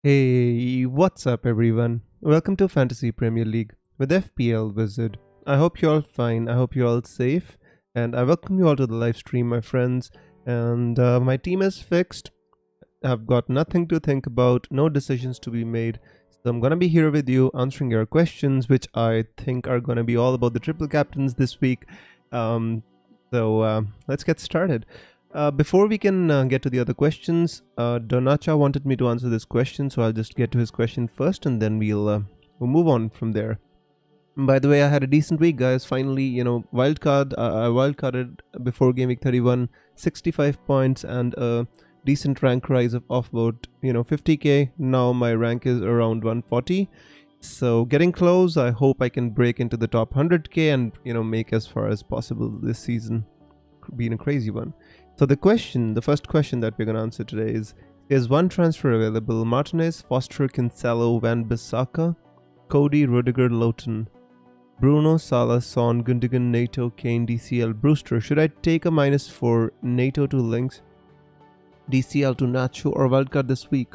Hey, what's up everyone? Welcome to Fantasy Premier League with FPL Wizard. I hope you're all fine, I hope you're all safe, and I welcome you all to the live stream, my friends. And my team is fixed. I've got nothing to think about, no decisions to be made. So I'm gonna be here with you answering your questions, which I think are gonna be all about the triple captains this week. Let's get started. Before we can get to the other questions, Donacha wanted me to answer this question, so I'll just get to his question first, and then we'll move on from there. By the way, I had a decent week, guys. Finally, wildcard. I wildcarded before Gameweek 31, 65 points, and a decent rank rise of about 50k. Now my rank is around 140. So getting close. I hope I can break into the top 100k and make as far as possible this season. Being a crazy one. So the first question that we're going to answer today is one transfer available? Martinez, Foster, Cancelo, Van Bissaka, Cody, Rudiger, Lowton, Bruno, Salah, Son, Gundogan, Nato, Kane, DCL, Brewster. Should I take a minus for Nato to links, DCL to Nacho, or wildcard this week?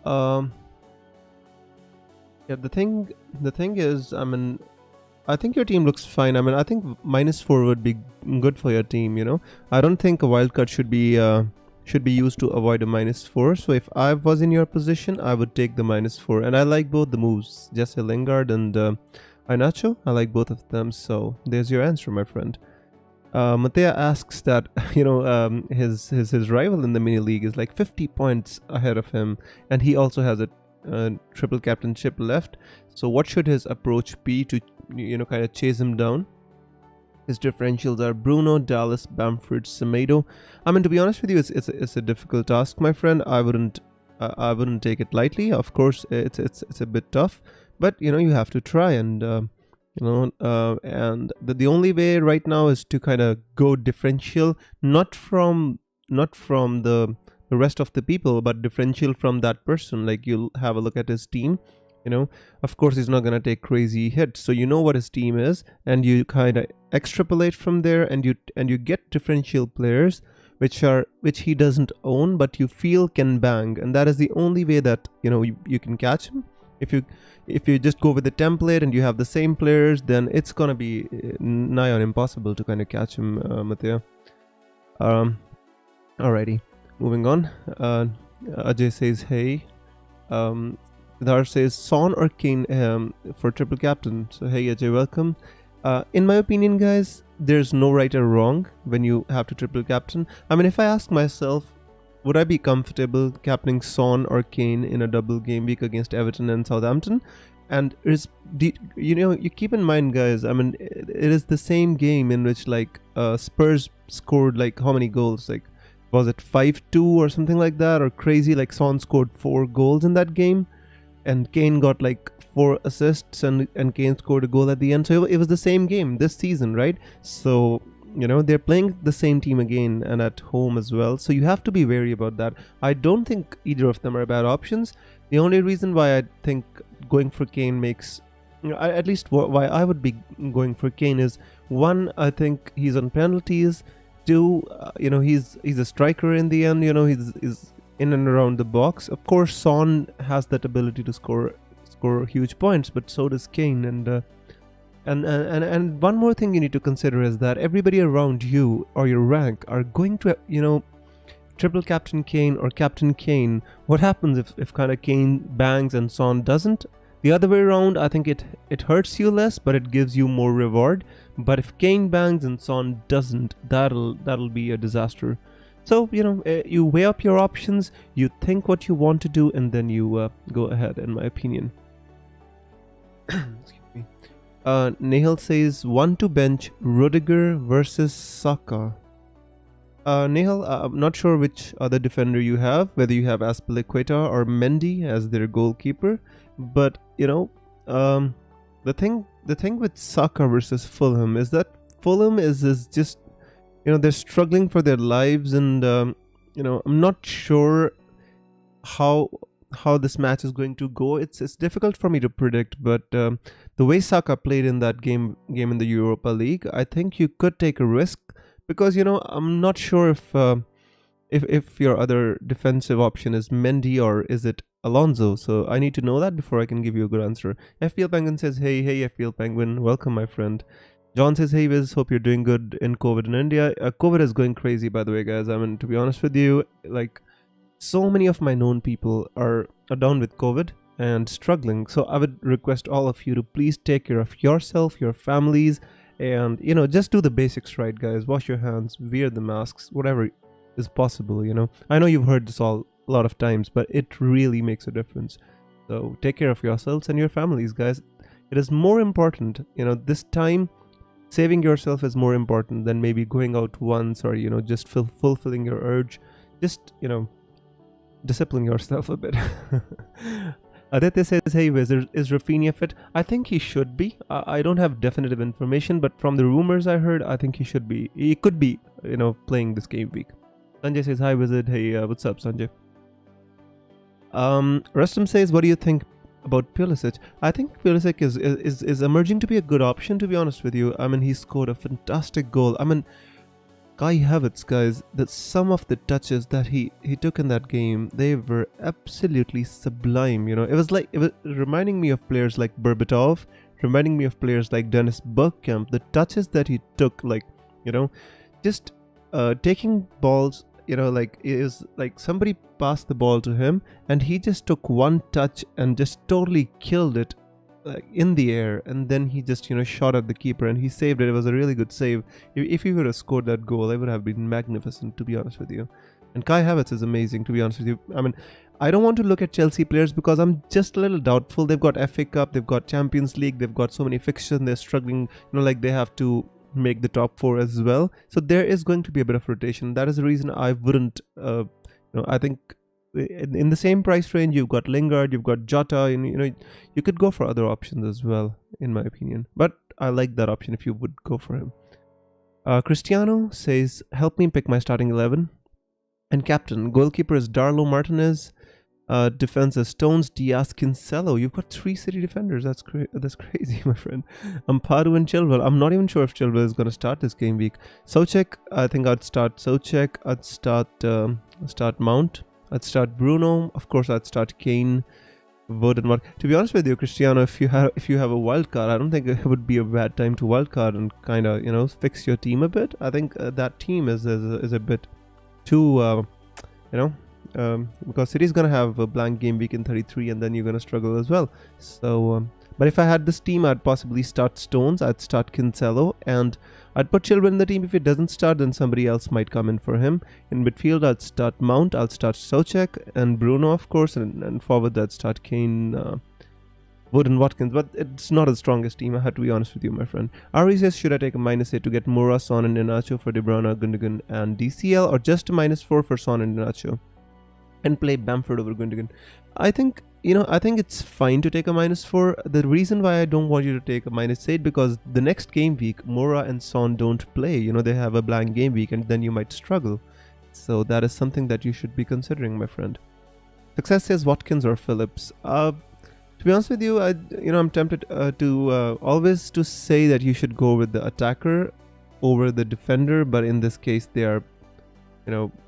Yeah, the thing is, I think your team looks fine. I think -4 would be good for your team. I don't think a wildcard should be used to avoid a -4. So if I was in your position, I would take the -4. And I like both the moves, Jesse Lingard and Iheanacho. I like both of them. So there's your answer, my friend. Matea asks that his rival in the mini league is like 50 points ahead of him, and he also has a triple captainship left. So what should his approach be to kind of chase him down? His differentials are Bruno, Dallas, Bamford, Semedo. To be honest with you, it's a difficult task, my friend. I wouldn't take it lightly. Of course, it's a bit tough, but you have to try. And and the only way right now is to kind of go differential, not from the rest of the people, but differential from that person. Like, you'll have a look at his team. Of course he's not going to take crazy hits, so what his team is, and you kind of extrapolate from there, and you get differential players which he doesn't own but you feel can bang, and that is the only way that you can catch him. If you just go with the template and you have the same players, then it's gonna be nigh on impossible to kind of catch him, Matteo. Alrighty, moving on. Ajay says hey. Dhar says Son or Kane for triple captain. So hey Ajay, welcome. In my opinion, guys, there's no right or wrong when you have to triple captain. If I ask myself, would I be comfortable captaining Son or Kane in a double game week against Everton and Southampton? And you keep in mind, guys, it is the same game in which Spurs scored how many goals? Was it 5-2 or something like that, or crazy? Son scored 4 goals in that game, and Kane got 4 assists, and Kane scored a goal at the end. So it was the same game this season, right? So they're playing the same team again, and at home as well, so you have to be wary about that. I don't think either of them are bad options. The only reason why I think going for Kane makes, at least why I would be going for Kane is, one, I think he's on penalties. Two, he's a striker in the end. He's in and around the box. Of course, Son has that ability to score huge points, but so does Kane. And one more thing you need to consider is that everybody around you or your rank are going to triple captain Kane or captain Kane. What happens if kind of Kane bangs and Son doesn't? The other way around, I think it hurts you less, but it gives you more reward. But if Kane bangs and Son doesn't, that'll be a disaster. So you weigh up your options, you think what you want to do, and then you go ahead, in my opinion. Excuse me. Nehal says 1 to bench Rudiger versus Saka. Nehal, I'm not sure which other defender you have, whether you have Azpilicueta or Mendy as their goalkeeper, but the thing with Saka versus Fulham is that Fulham is just they're struggling for their lives, and I'm not sure how this match is going to go. It's difficult for me to predict, but the way Saka played in that game in the Europa League, I think you could take a risk, because I'm not sure if your other defensive option is Mendy or is it Alonso. So I need to know that before I can give you a good answer. FPL Penguin says, hey, FPL Penguin, welcome, my friend. John says, hey, Wiz, hope you're doing good in COVID in India. COVID is going crazy, by the way, guys. I mean, to be honest with you, like, so many of my known people are down with COVID and struggling. So I would request all of you to please take care of yourself, your families, and, just do the basics right, guys. Wash your hands, wear the masks, whatever is possible. I know you've heard this all a lot of times, but it really makes a difference. So take care of yourselves and your families, guys. It is more important, this time. Saving yourself is more important than maybe going out once or, just fulfilling your urge. Just, discipline yourself a bit. Aditya says, hey, Wizard, is Rafinha fit? I think he should be. I don't have definitive information, but from the rumors I heard, I think he should be. He could be, playing this game week. Sanjay says, hi, Wizard. Hey, what's up, Sanjay? Rustam says, what do you think about Pulisic? I think Pulisic is emerging to be a good option, to be honest with you. I mean, he scored a fantastic goal. I mean, Kai Havertz, guys, that some of the touches that he took in that game, they were absolutely sublime. It was reminding me of players like Berbatov, reminding me of players like Dennis Bergkamp. The touches that he took, just taking balls, it is like somebody passed the ball to him and he just took one touch and just totally killed it in the air, and then he just shot at the keeper and he saved it. It was a really good save. If he would have scored that goal, it would have been magnificent, to be honest with you. And Kai Havertz is amazing, to be honest with you. I mean, I don't want to look at Chelsea players because I'm just a little doubtful. They've got FA Cup, they've got Champions League, they've got so many fixtures, and they're struggling, they have to make the top 4 as well. So there is going to be a bit of rotation. That is the reason I wouldn't, I think in the same price range, you've got Lingard, you've got Jota, and you could go for other options as well, in my opinion. But I like that option if you would go for him. Cristiano says, help me pick my starting 11 and captain. Goalkeeper is Darlow Martinez. Defense is Stones, Diaz, Kinsella. You've got 3 City defenders. That's crazy, my friend. Ampadu and Chilwell. I'm not even sure if Chilwell is going to start this game week. Soucek, I think I'd start Soucek. I'd start Mount. I'd start Bruno. Of course, I'd start Kane, Voden. To be honest with you, Cristiano, if you have a wild card, I don't think it would be a bad time to wild card and kind of fix your team a bit. I think that team is a bit too because City's gonna have a blank game week in 33, and then you're gonna struggle as well. So, but if I had this team, I'd possibly start Stones. I'd start Cancelo, and I'd put Chilwell in the team. If he doesn't start, then somebody else might come in for him. In midfield, I'd start Mount. I'll start Soucek and Bruno, of course, and forward, I'd start Kane, Wood and Watkins. But it's not the strongest team, I have to be honest with you, my friend. Ari says, should I take a -8 to get Moura, Son, and Iheanacho for De Bruyne, Gundogan, and DCL, or just a -4 for Son and Iheanacho and play Bamford over Gundogan? I think it's fine to take a -4. The reason why I don't want you to take a -8, because the next game week, Moura and Son don't play. They have a blank game week, and then you might struggle. So that is something that you should be considering, my friend. Success says Watkins or Phillips. To be honest with you, I'm tempted to always to say that you should go with the attacker over the defender, but in this case, they are,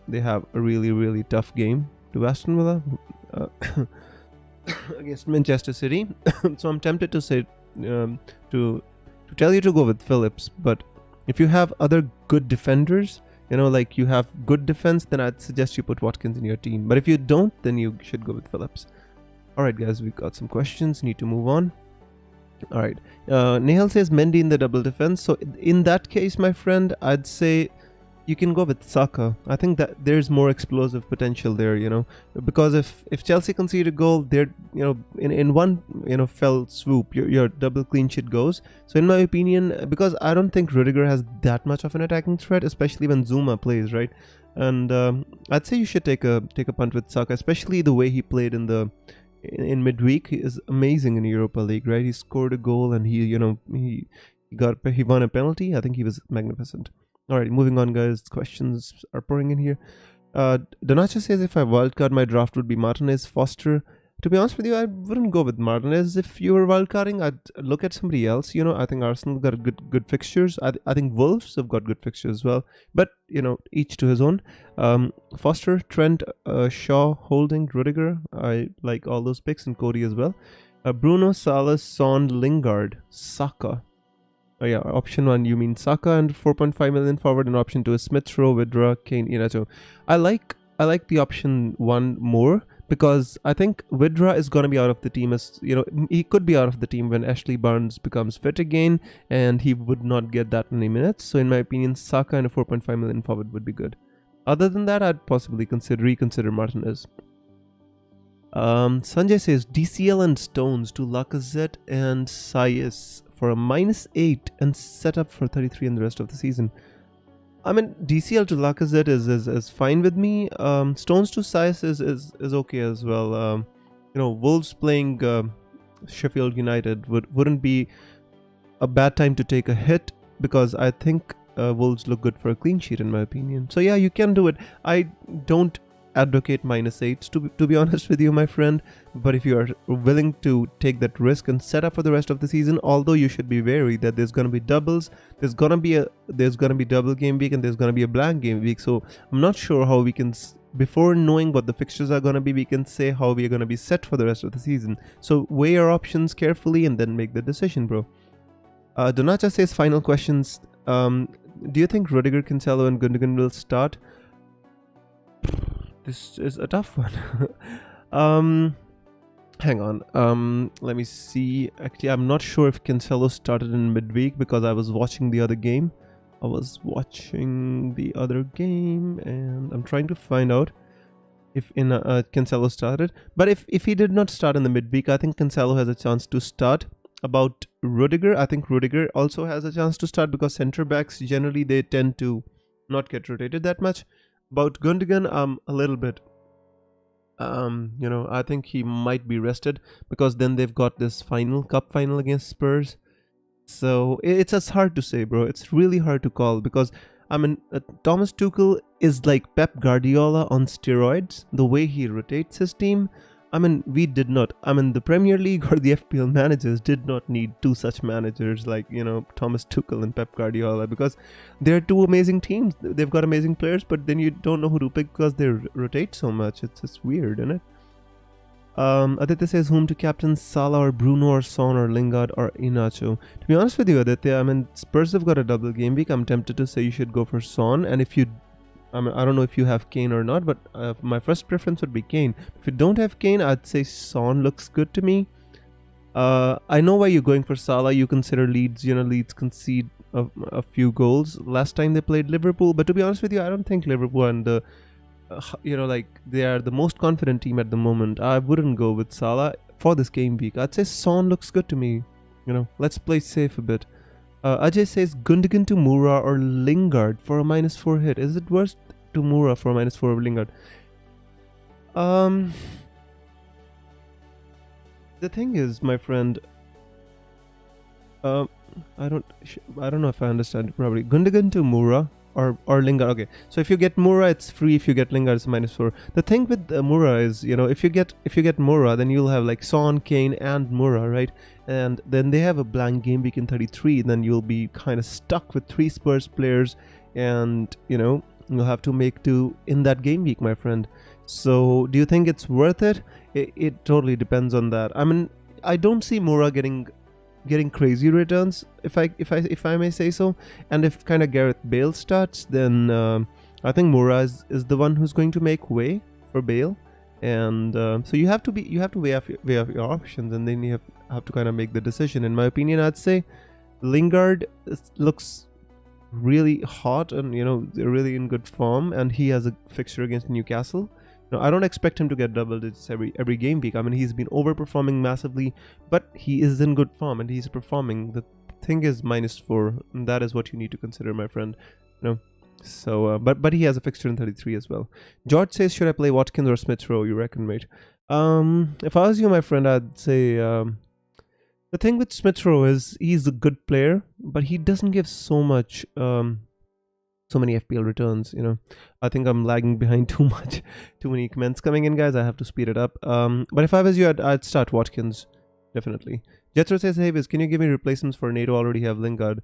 they have a really, really tough game to Aston Villa against Manchester City. So I'm tempted to say to tell you to go with Phillips, but if you have other good defenders, like you have good defense, then I'd suggest you put Watkins in your team. But if you don't, then you should go with Phillips. Alright guys, we've got some questions, need to move on. Alright, Nehal says Mendy in the double defense. So in that case, my friend, I'd say you can go with Saka. I think that there's more explosive potential there, because if Chelsea concede a goal, they're, in one, fell swoop, your double clean sheet goes. So in my opinion, because I don't think Rudiger has that much of an attacking threat, especially when Zuma plays, right? And I'd say you should take a punt with Saka, especially the way he played in midweek. He is amazing in Europa League, right? He scored a goal and he won a penalty. I think he was magnificent. Alright, moving on, guys. Questions are pouring in here. Donacha says, if I wildcard, my draft would be Martinez, Foster, To be honest with you, I wouldn't go with Martinez if you were wildcarding. I'd look at somebody else. I think Arsenal got good fixtures. I think Wolves have got good fixtures as well. But each to his own. Foster, Trent, Shaw, Holding, Rudiger. I like all those picks, and Cody as well. Bruno, Salah, Son, Lingard, Saka. Oh yeah, option 1 you mean Saka and 4.5 million forward, and option 2 is Smith Rowe, Vidra, Kane, Inacho. I like the option 1 more, because I think Vidra is going to be out of the team, as he could be out of the team when Ashley Barnes becomes fit again, and he would not get that many minutes. So in my opinion, Saka and a 4.5 million forward would be good. Other than that, I'd possibly reconsider Martinez. Sanjay says DCL and Stones to Lacazette and Sayes for a -8 and set up for 33 in the rest of the season. I mean, DCL to Lacazette is fine with me. Stones to Sayes is okay as well. Wolves playing Sheffield United wouldn't be a bad time to take a hit, because I think Wolves look good for a clean sheet in my opinion. So yeah, you can do it. I don't advocate -8s to be honest with you, my friend, but if you are willing to take that risk and set up for the rest of the season, although you should be wary that there's going to be doubles, there's going to be double game week, and there's going to be a blank game week. So I'm not sure how we can, before knowing what the fixtures are going to be, we can say how we are going to be set for the rest of the season. So weigh your options carefully and then make the decision, bro. Donacha says, final questions. Do you think Rudiger, Cancelo and Gundogan will start? This is a tough one. Hang on. Let me see. Actually, I'm not sure if Cancelo started in midweek, because I was watching the other game. And I'm trying to find out if Cancelo started. But if he did not start in the midweek, I think Cancelo has a chance to start. About Rudiger, I think Rudiger also has a chance to start, because centre backs generally they tend to not get rotated that much. About Gundogan, a little bit. I think he might be rested, because then they've got this cup final against Spurs. So it's as hard to say, bro. It's really hard to call, because Thomas Tuchel is like Pep Guardiola on steroids. The way he rotates his team. The Premier League or the FPL managers did not need two such managers like, Thomas Tuchel and Pep Guardiola, because they're two amazing teams. They've got amazing players, but then you don't know who to pick because they rotate so much. It's just weird, isn't it? Aditya says, whom to captain, Salah or Bruno or Son or Lingard or Inacho? To be honest with you, Aditya, Spurs have got a double game week. I'm tempted to say you should go for Son, and if you I don't know if you have Kane or not, but my first preference would be Kane. If you don't have Kane, I'd say Son looks good to me. I know why you're going for Salah. You consider Leeds, Leeds concede a few goals last time they played Liverpool. But to be honest with you, I don't think Liverpool and they are the most confident team at the moment. I wouldn't go with Salah for this game week. I'd say Son looks good to me. Let's play safe a bit. Ajay says Gundogan to Moura or Lingard for a -4 hit. Is it worse to Moura for a -4 or Lingard? The thing is, my friend, I don't know if I understand it properly. Gundogan to Moura or Lingard. Okay, so if you get Moura, it's free. If you get Lingard, it's -4. The thing with Moura is, if you get Moura, then you'll have like Son, Kane, and Moura, right? And then they have a blank game week in 33. Then you'll be kind of stuck with 3 Spurs players, and you'll have to make do in that game week, my friend. So, do you think it's worth it? It totally depends on that. I don't see Moura getting crazy returns, if I may say so. And if kind of Gareth Bale starts, then I think Moura is the one who's going to make way for Bale. And so you have to weigh up your options, and then you have to kind of make the decision. In my opinion, I'd say Lingard looks really hot, and they're really in good form, and he has a fixture against Newcastle. I don't expect him to get double digits every game week. he's been overperforming massively, but he is in good form and he's performing. The thing is -4, and that is what you need to consider, my friend. So, but he has a fixture in 33 as well. George says, should I play Watkins or Smith Rowe? You reckon, mate? If I was you, my friend, I'd say the thing with Smith Rowe is he's a good player, but he doesn't give so much So many FPL returns, I think I'm lagging behind too much. Too many comments coming in, guys. I have to speed it up. But if I was you, I'd start Watkins, definitely. Jethro says, hey Viz, can you give me replacements for NATO? Already have Lingard.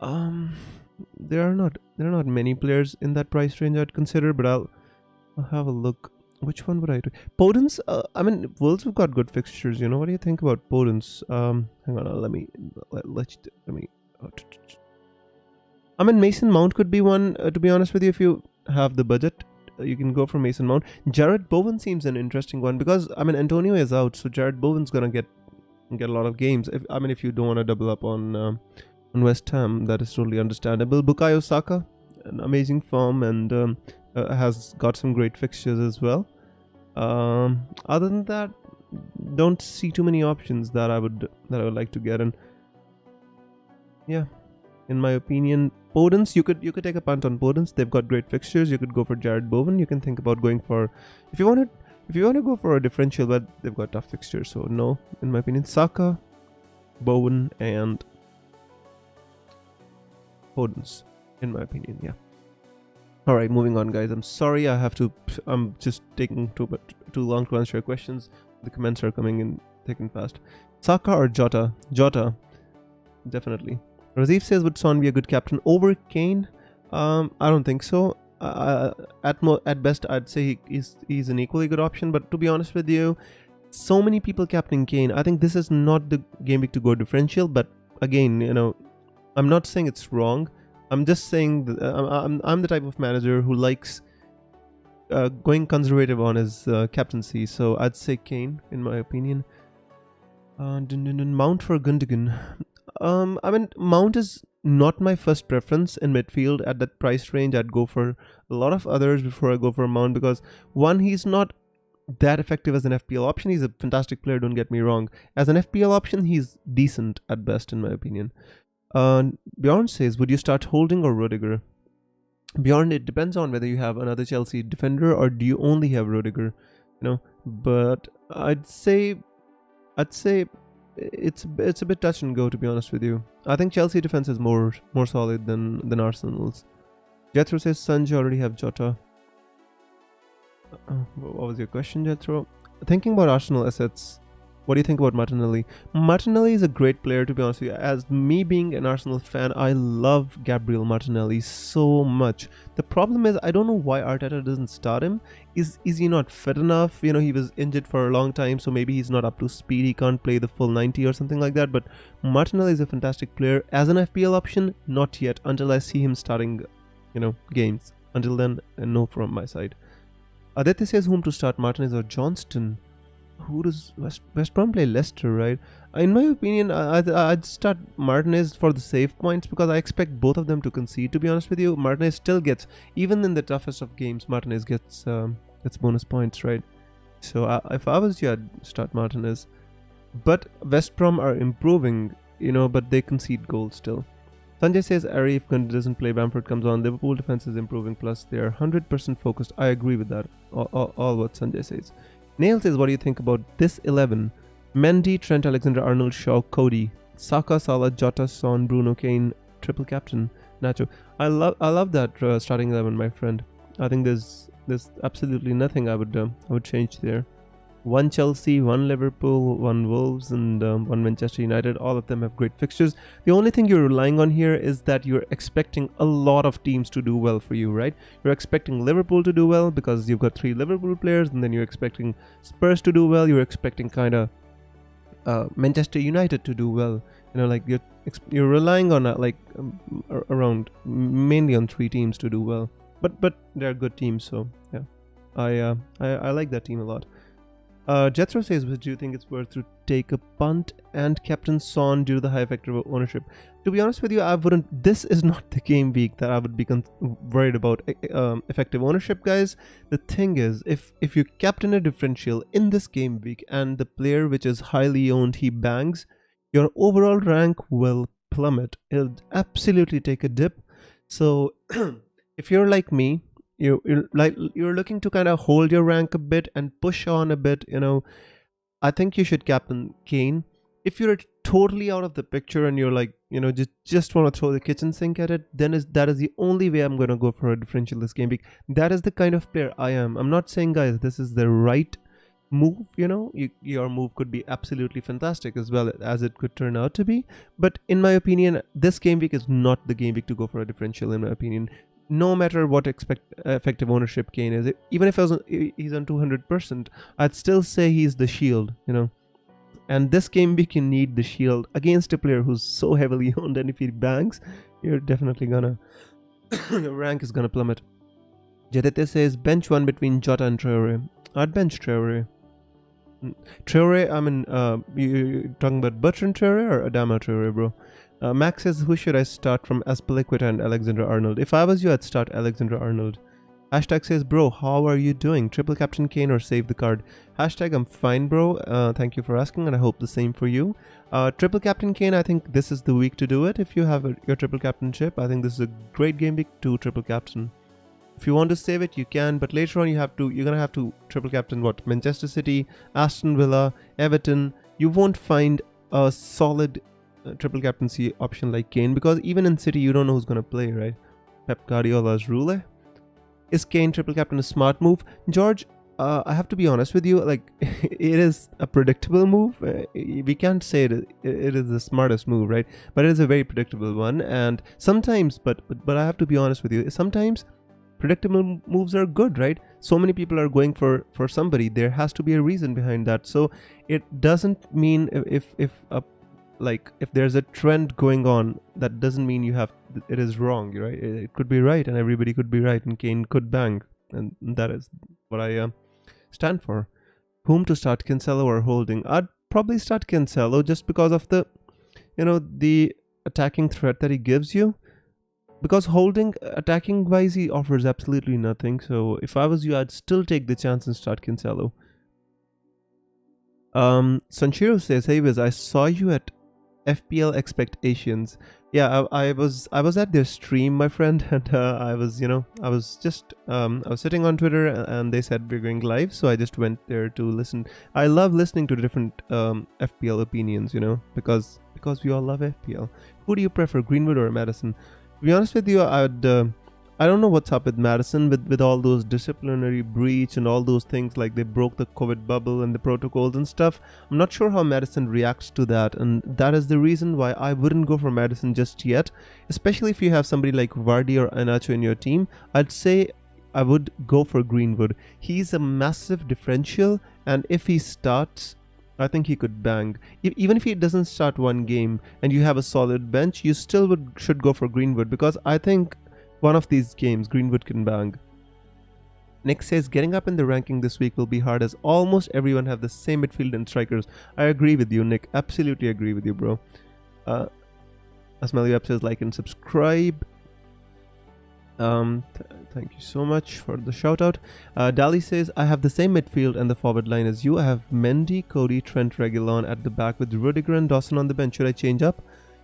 There are not many players in that price range I'd consider, but I'll have a look. Which one would I do? Podence? I mean, Wolves have got good fixtures. What do you think about Podence? Hang on, let me. I mean, Mason Mount could be one. To be honest with you, if you have the budget, you can go for Mason Mount. Jared Bowen seems an interesting one because Antonio is out, so Jared Bowen's gonna get a lot of games. If you don't want to double up on West Ham, that is totally understandable. Bukayo Saka, an amazing form and has got some great fixtures as well. Other than that, don't see too many options that I would like to get in. Yeah, in my opinion, Podence, you could take a punt on Podence. They've got great fixtures. You could go for Jared Bowen. You can think about going for if you want to go for a differential, but they've got tough fixtures. So no, in my opinion, Saka, Bowen, and Podence, in my opinion. Yeah. All right, moving on, guys. I'm sorry I'm just taking too long to answer your questions. The comments are coming in thick and fast. Saka or Jota? Jota, definitely. Razif says, would Son be a good captain over Kane? I don't think so. At best, I'd say he's an equally good option. But to be honest with you, so many people captaining Kane. I think this is not the game week to go differential. But again, I'm not saying it's wrong. I'm just saying that I'm the type of manager who likes going conservative on his captaincy. So I'd say Kane, in my opinion. Mount for Gundogan. Mount is not my first preference in midfield. At that price range, I'd go for a lot of others before I go for Mount because one, he's not that effective as an FPL option. He's a fantastic player, don't get me wrong. As an FPL option, he's decent at best, in my opinion. Bjorn says, would you start Holding or Rudiger? Bjorn, it depends on whether you have another Chelsea defender or do you only have Rudiger, but I'd say it's a bit touch and go, to be honest with you. I think Chelsea defense is more solid than Arsenal's. Jethro says, Sanji, already have Jota. What was your question, Jethro? Thinking about Arsenal assets, what do you think about Martinelli? Martinelli is a great player, to be honest with you. As me being an Arsenal fan, I love Gabriel Martinelli so much. The problem is, I don't know why Arteta doesn't start him. Is he not fit enough? He was injured for a long time, so maybe he's not up to speed. He can't play the full 90 or something like that. But Martinelli is a fantastic player. As an FPL option, not yet, until I see him starting, games. Until then, no from my side. Aditya says, whom to start, Martinez or Johnston? Who does West Brom play? Leicester, right? In my opinion, I'd start Martinez for the save points because I expect both of them to concede. To be honest with you, Martinez still gets, even in the toughest of games, Martinez gets bonus points, right? So if I was you, I'd start Martinez. But West Brom are improving, but they concede goals still. Sanjay says, Ari, if Gundy doesn't play, Bamford comes on. Liverpool defense is improving, plus they are 100% focused. I agree with that. All what Sanjay says. Nail says, what do you think about this 11? Mendy, Trent Alexander-Arnold, Shaw, Cody, Saka, Salah, Jota, Son, Bruno, Kane, triple captain, Nacho. I love that starting 11, my friend. I think there's absolutely nothing I would change there. One Chelsea, one Liverpool, one Wolves, and one Manchester United. All of them have great fixtures. The only thing you're relying on here is that you're expecting a lot of teams to do well for you, right? You're expecting Liverpool to do well because you've got 3 Liverpool players, and then you're expecting Spurs to do well. You're expecting kind of Manchester United to do well. You're relying on around mainly on 3 teams to do well. But they're good teams, so yeah, I like that team a lot. Jethro says, do you think it's worth to take a punt and captain Son due to the high factor of ownership? To be honest with you, I wouldn't. This is not the game week that I would be worried about effective ownership, guys. The thing is, if you captain a differential in this game week and the player which is highly owned, he bangs, your overall rank will plummet. It'll absolutely take a dip. So if you're like me, you're looking to kind of hold your rank a bit and push on a bit, I think you should captain Kane. If you're totally out of the picture and you're just want to throw the kitchen sink at it, then that is the only way I'm going to go for a differential this game week. That is the kind of player I am. I'm not saying, guys, this is the right move. Your move could be absolutely fantastic as well as it could turn out to be, but in my opinion, this game week is not the game week to go for a differential, in my opinion. No matter what effective ownership Kane is, even if he's on 200%, I'd still say he's the shield, and this game week you need the shield against a player who's so heavily owned, and if he bangs, you're definitely gonna your rank is gonna plummet. Jaditya says bench one between Jota and Traore. I'd bench Traore. I mean, you talking about Bertrand Traore or Adama Traore, bro? Max says, who should I start from Aspilicueta and Alexander-Arnold? If I was you, I'd start Alexander-Arnold. Hashtag says, bro, how are you doing? Triple Captain Kane or save the card? Hashtag, I'm fine, bro. Thank you for asking, and I hope the same for you. Triple Captain Kane, I think this is the week to do it. If you have your triple captainship, I think this is a great game week to triple captain. If you want to save it, you can, but later on you're gonna have to triple captain what? Manchester City, Aston Villa, Everton. You won't find a solid triple captaincy option like Kane, because even in City you don't know who's gonna play, right? Pep Guardiola's rule. Is Kane triple captain a smart move? George, I have to be honest with you, like, it is a predictable move. We can't say it is the smartest move, right? But it is a very predictable one, and sometimes, but I have to be honest with you, sometimes predictable moves are good, right? So many people are going for somebody. There has to be a reason behind that. So it doesn't mean if there's a trend going on, that doesn't mean it is wrong, right? It could be right, and everybody could be right, and Kane could bang, and that is what I stand for. Whom to start, Cancelo or Holding? I'd probably start Cancelo just because of the attacking threat that he gives you. Because Holding, attacking wise, he offers absolutely nothing. So if I was you, I'd still take the chance and start Cancelo. Sanchiro says, hey Wiz, I saw you at FPL Expectations. Yeah, I was at their stream, my friend, and I was sitting on Twitter, and they said we're going live, so I just went there to listen. I love listening to different FPL opinions, because we all love FPL. Who do you prefer, Greenwood or Madison? To be honest with you, I don't know what's up with Madison with all those disciplinary breach and all those things, like they broke the COVID bubble and the protocols and stuff. I'm not sure how Madison reacts to that, and that is the reason why I wouldn't go for Madison just yet, especially if you have somebody like Vardy or Iheanacho in your team. I'd say I would go for Greenwood. He's a massive differential, and if he starts, I think he could bang. Even if he doesn't start one game and you have a solid bench, you still should go for Greenwood, because I think one of these games Greenwood can bang. Nick says, getting up in the ranking this week will be hard as almost everyone have the same midfield and strikers. I agree with you, Nick. Absolutely agree with you, bro. Asmaliweb says, like and subscribe. Thank you so much for the shout out. Dali says, I have the same midfield and the forward line as you. I have Mendy, Cody, Trent, Reguilon at the back with Rudiger and Dawson on the bench. Should I change up?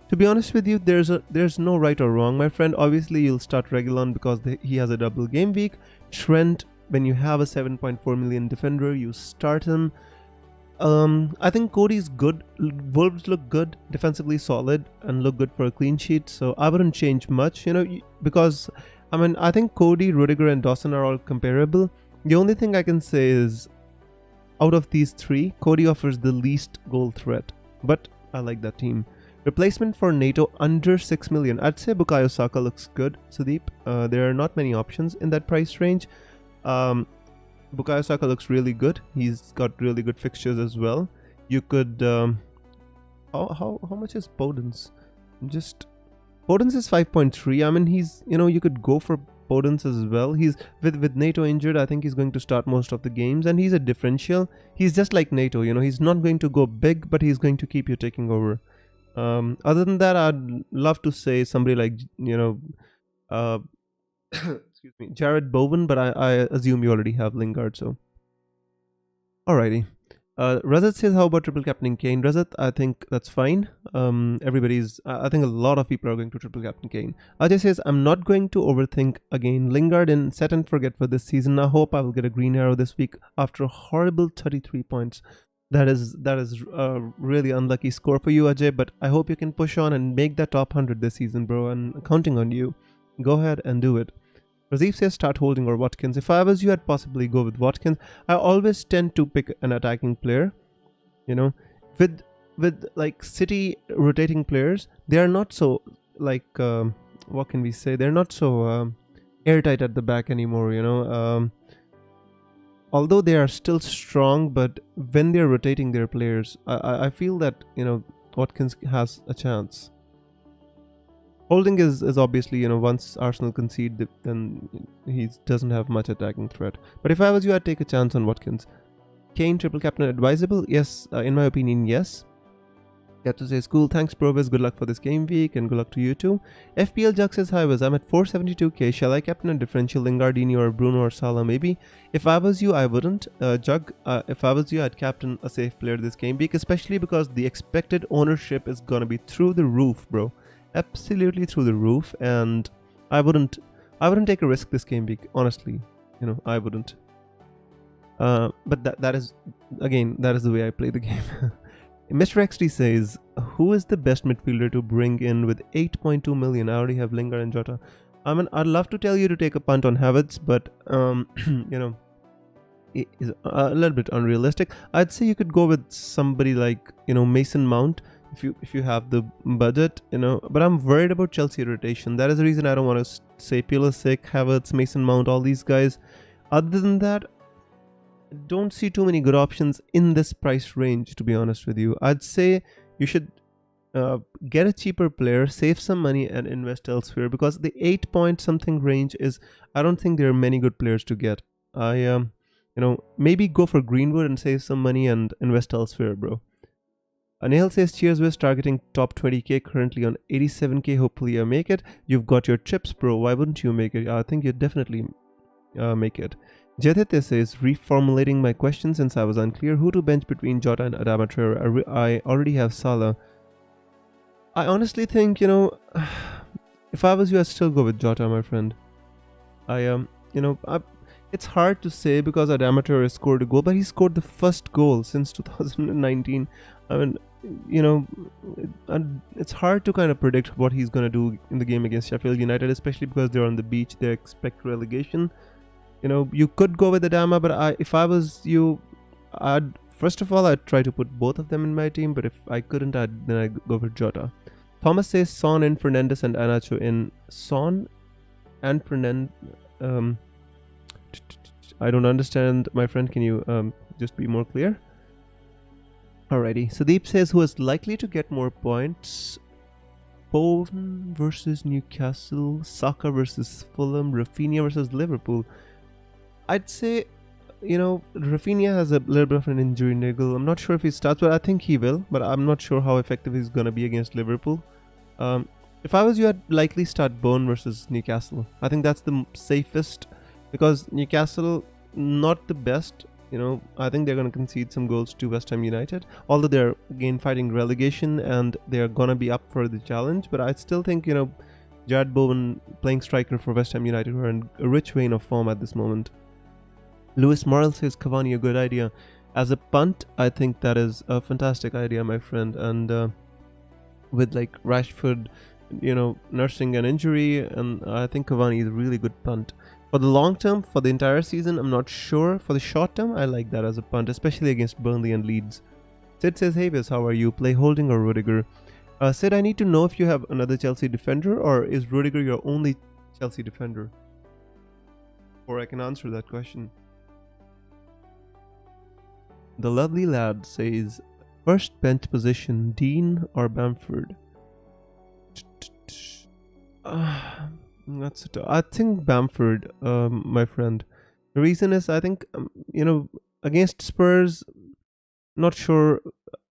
To be honest with you, there's no right or wrong, my friend. Obviously, you'll start Reguilon because he has a double game week. Trent, when you have a 7.4 million defender, you start him. I think Cody's good. Wolves look good, defensively solid, and look good for a clean sheet. So I wouldn't change much, because I think Cody, Rudiger, and Dawson are all comparable. The only thing I can say is, out of these three, Cody offers the least goal threat, but I like that team. Replacement for NATO under 6 million. I'd say Bukayo Saka looks good, Sudeep. There are not many options in that price range. Bukayo Saka looks really good. He's got really good fixtures as well. You could... how much is Podence? Podence is 5.3. He's... you could go for Podence as well. He's... With NATO injured, I think he's going to start most of the games. And he's a differential. He's just like NATO, He's not going to go big, but he's going to keep you taking over. Other than that, I'd love to say somebody like, excuse me, Jared Bowen, but I assume you already have Lingard, so. Alrighty. Razat says, how about triple captain Kane? Razat, I think that's fine. I think a lot of people are going to triple captain Kane. Ajay says, I'm not going to overthink again. Lingard and set and forget for this season. I hope I will get a green arrow this week after a horrible 33 points. That is a really unlucky score for you, Ajay. But I hope you can push on and make that top 100 this season, bro. And counting on you. Go ahead and do it. Razif says start holding or Watkins. If I was you, I'd possibly go with Watkins. I always tend to pick an attacking player. You know, with like City rotating players, they are not so like what can we say? They're not so airtight at the back anymore. Although they are still strong, but when they're rotating their players, I feel that Watkins has a chance. Holding is obviously, once Arsenal concede, then he doesn't have much attacking threat. But if I was you, I'd take a chance on Watkins. Kane triple captain advisable? Yes, in my opinion, yes. Captain says, cool, thanks Provis, good luck for this game week and good luck to you too. FPL Jug says, hi Wiz, I'm at 472k, shall I captain a differential Lingardini or Bruno or Salah maybe? If I was you, I wouldn't. Jug, if I was you, I'd captain a safe player this game week, especially because the expected ownership is gonna be through the roof, bro. Absolutely through the roof, and I wouldn't take a risk this game week, honestly. I wouldn't. But that is the way I play the game. Mr. XD says, who is the best midfielder to bring in with 8.2 million? I already have Lingard and Jota. I mean, I'd love to tell you to take a punt on Havertz, but it is a little bit unrealistic. I'd say you could go with somebody like Mason Mount if you have the budget, But I'm worried about Chelsea rotation. That is the reason I don't want to say Pulisic, Havertz, Mason Mount, all these guys. Other than that, don't see too many good options in this price range, to be honest with you. I'd say you should get a cheaper player, save some money and invest elsewhere, because the 8 point something range is, I don't think there are many good players to get. I maybe go for Greenwood and save some money and invest elsewhere, bro. Anil says, cheers with targeting top 20k, currently on 87k, hopefully you make it. You've got your chips, bro, why wouldn't you make it? I think you'd definitely make it. Jaditya says, reformulating my question since I was unclear, who to bench between Jota and Adama Traore? I already have Salah. I honestly think, if I was you, I'd still go with Jota, my friend. It's hard to say because Adama Traore scored a goal, but he scored the first goal since 2019. I mean, it's hard to kind of predict what he's going to do in the game against Sheffield United, especially because they're on the beach, they expect relegation. You could go with Adama, but if I was you, first of all, I'd try to put both of them in my team, but if I couldn't, then I'd go with Jota. Thomas says Son and Fernandes and Anacho in. Son and Fernandes. I don't understand, my friend. Can you just be more clear? Alrighty. Sudeep says, who is likely to get more points? Bowen versus Newcastle, Saka versus Fulham, Rafinha versus Liverpool. I'd say, Rafinha has a little bit of an injury niggle. I'm not sure if he starts, but I think he will. But I'm not sure how effective he's going to be against Liverpool. If I was you, I'd likely start Bowen versus Newcastle. I think that's the safest, because Newcastle, not the best. I think they're going to concede some goals to West Ham United. Although they're, again, fighting relegation and they're going to be up for the challenge. But I still think, Jared Bowen playing striker for West Ham United, who are in a rich vein of form at this moment. Lewis Morrell says Cavani a good idea. As a punt, I think that is a fantastic idea, my friend. And with like Rashford, nursing an injury, and I think Cavani is a really good punt. For the long term, for the entire season, I'm not sure. For the short term, I like that as a punt, especially against Burnley and Leeds. Sid says, hey Viz, how are you? Play Holding or Rudiger? Sid, I need to know if you have another Chelsea defender, or is Rudiger your only Chelsea defender? Or I can answer that question. The lovely lad says, first bench position, Dean or Bamford? That's I think Bamford, my friend. The reason is, I think, against Spurs, not sure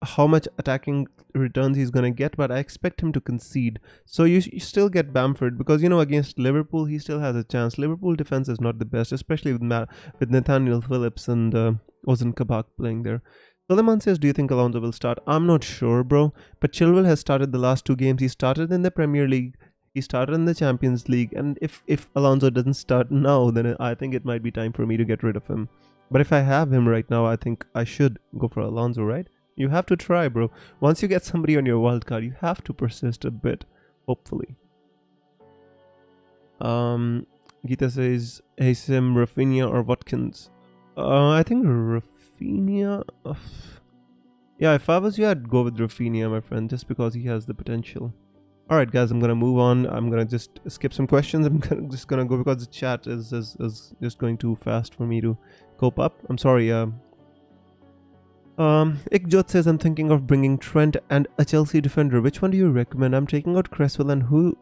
how much attacking returns he's going to get, but I expect him to concede. So you still get Bamford, because, against Liverpool, he still has a chance. Liverpool defense is not the best, especially with Nathaniel Phillips and Ozan Kabak playing there. Suleiman says, do you think Alonso will start? I'm not sure, bro. But Chilwell has started the last two games. He started in the Premier League. He started in the Champions League, and if Alonso doesn't start now, then I think it might be time for me to get rid of him. But if I have him right now, I think I should go for Alonso, right? You have to try, bro. Once you get somebody on your wildcard, you have to persist a bit, hopefully. Geeta says, hey Sim, Rafinha or Watkins? I think Rafinha. Yeah, if I was you, I'd go with Rafinha, my friend, just because he has the potential. Alright guys, I'm gonna move on. I'm gonna just skip some questions. Just gonna go because the chat is just going too fast for me to cope up. I'm sorry. Ikjot says, I'm thinking of bringing Trent and a Chelsea defender. Which one do you recommend? I'm taking out Cresswell, and who